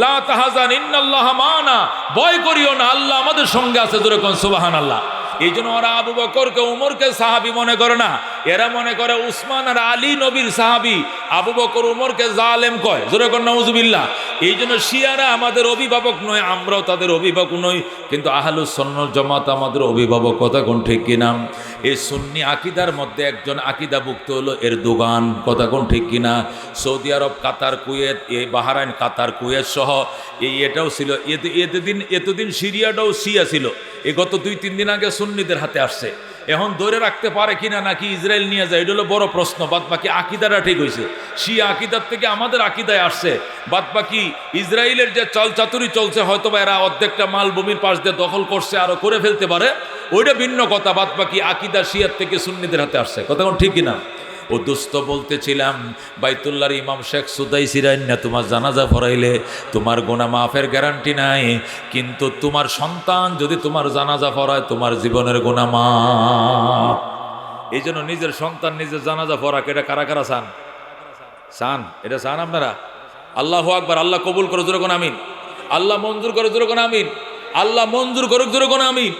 লা তাহজান ইন্নাল্লাহা মা'না, ভয় করিও না, আল্লাহ আমাদের সঙ্গে আছে। জোরে কোন সুবহানাল্লাহ। এই জন্য ওরা আবু বকরকে উমরকে সাহাবী মনে করে না, এরা মনে করে উসমান আর আলী নবীর সাহাবী, আবু বকর উমরকে জালেম কয়। জোরে কোন নাউজুবিল্লাহ। এই জন্য শিয়ারা আমাদের অভিভাবক নয়, আমরাও তাদের অভিভাবক নই, কিন্তু আহলুস সুন্নাহ ওয়াল জামাত আমাদের অভিভাবক। কথা কোন ঠিক কিনা? এই সুন্নি আকীদার মধ্যে একজন আকীদাভুক্ত হলো এরদোগান। কথা কোন ঠিক কিনা? সৌদি আরব, কাতার, কুয়েত, এই বাহরাইন, কাতার, কুয়েত সহ এটাও ছিল। এতদিন সিরিয়াটাও শিয়া ছিল, এ গত 2-3 দিন আগে সুন্নিদের হাতে আসছে। এখন ধরে রাখতে পারে কিনা, নাকি ইসরায়েল নিয়ে যায়, এটা হলো বড় প্রশ্ন। বাদ বাকি আকিদাটা ঠিক হয়েছে, শিয়া আকিদার থেকে আমাদের আকিদায় আসছে। বাদ বাকি ইসরায়েলের যে চাতুরি চলছে, হয়তো বা এরা অর্ধেকটা মালভূমির পাশ দিয়ে দখল করছে, আরো করে ফেলতে পারে, ওইটা ভিন্ন কথা। বাদ বাকি আকিদা শিয়ার থেকে সুন্নিদের হাতে আসছে। কথা কোন ঠিক কিনা? ও দুস্থ বলতেছিলাম, বাইতুল্লাহর ইমাম শেখ সুদাইসি রাইন্না তোমার জানাজা পড়াইলে তোমার গুনাহ মাফের গ্যারান্টি নাই, কিন্তু তোমার সন্তান যদি তোমার জানাজা পড়ায় তোমার জীবনের গুনাহ মাফ। এই জন্য নিজের সন্তান নিজের জানাজা পড়াকে, এটা কারা কারা চান? এটা চান আপনারা? আল্লাহু আকবার। আল্লাহ কবুল করো, জোরে কোন আমিন। আল্লাহ মঞ্জুর করো, জোরে কোন আমিন। আল্লাহ মঞ্জুর করুক, জোরে কোন আমিন।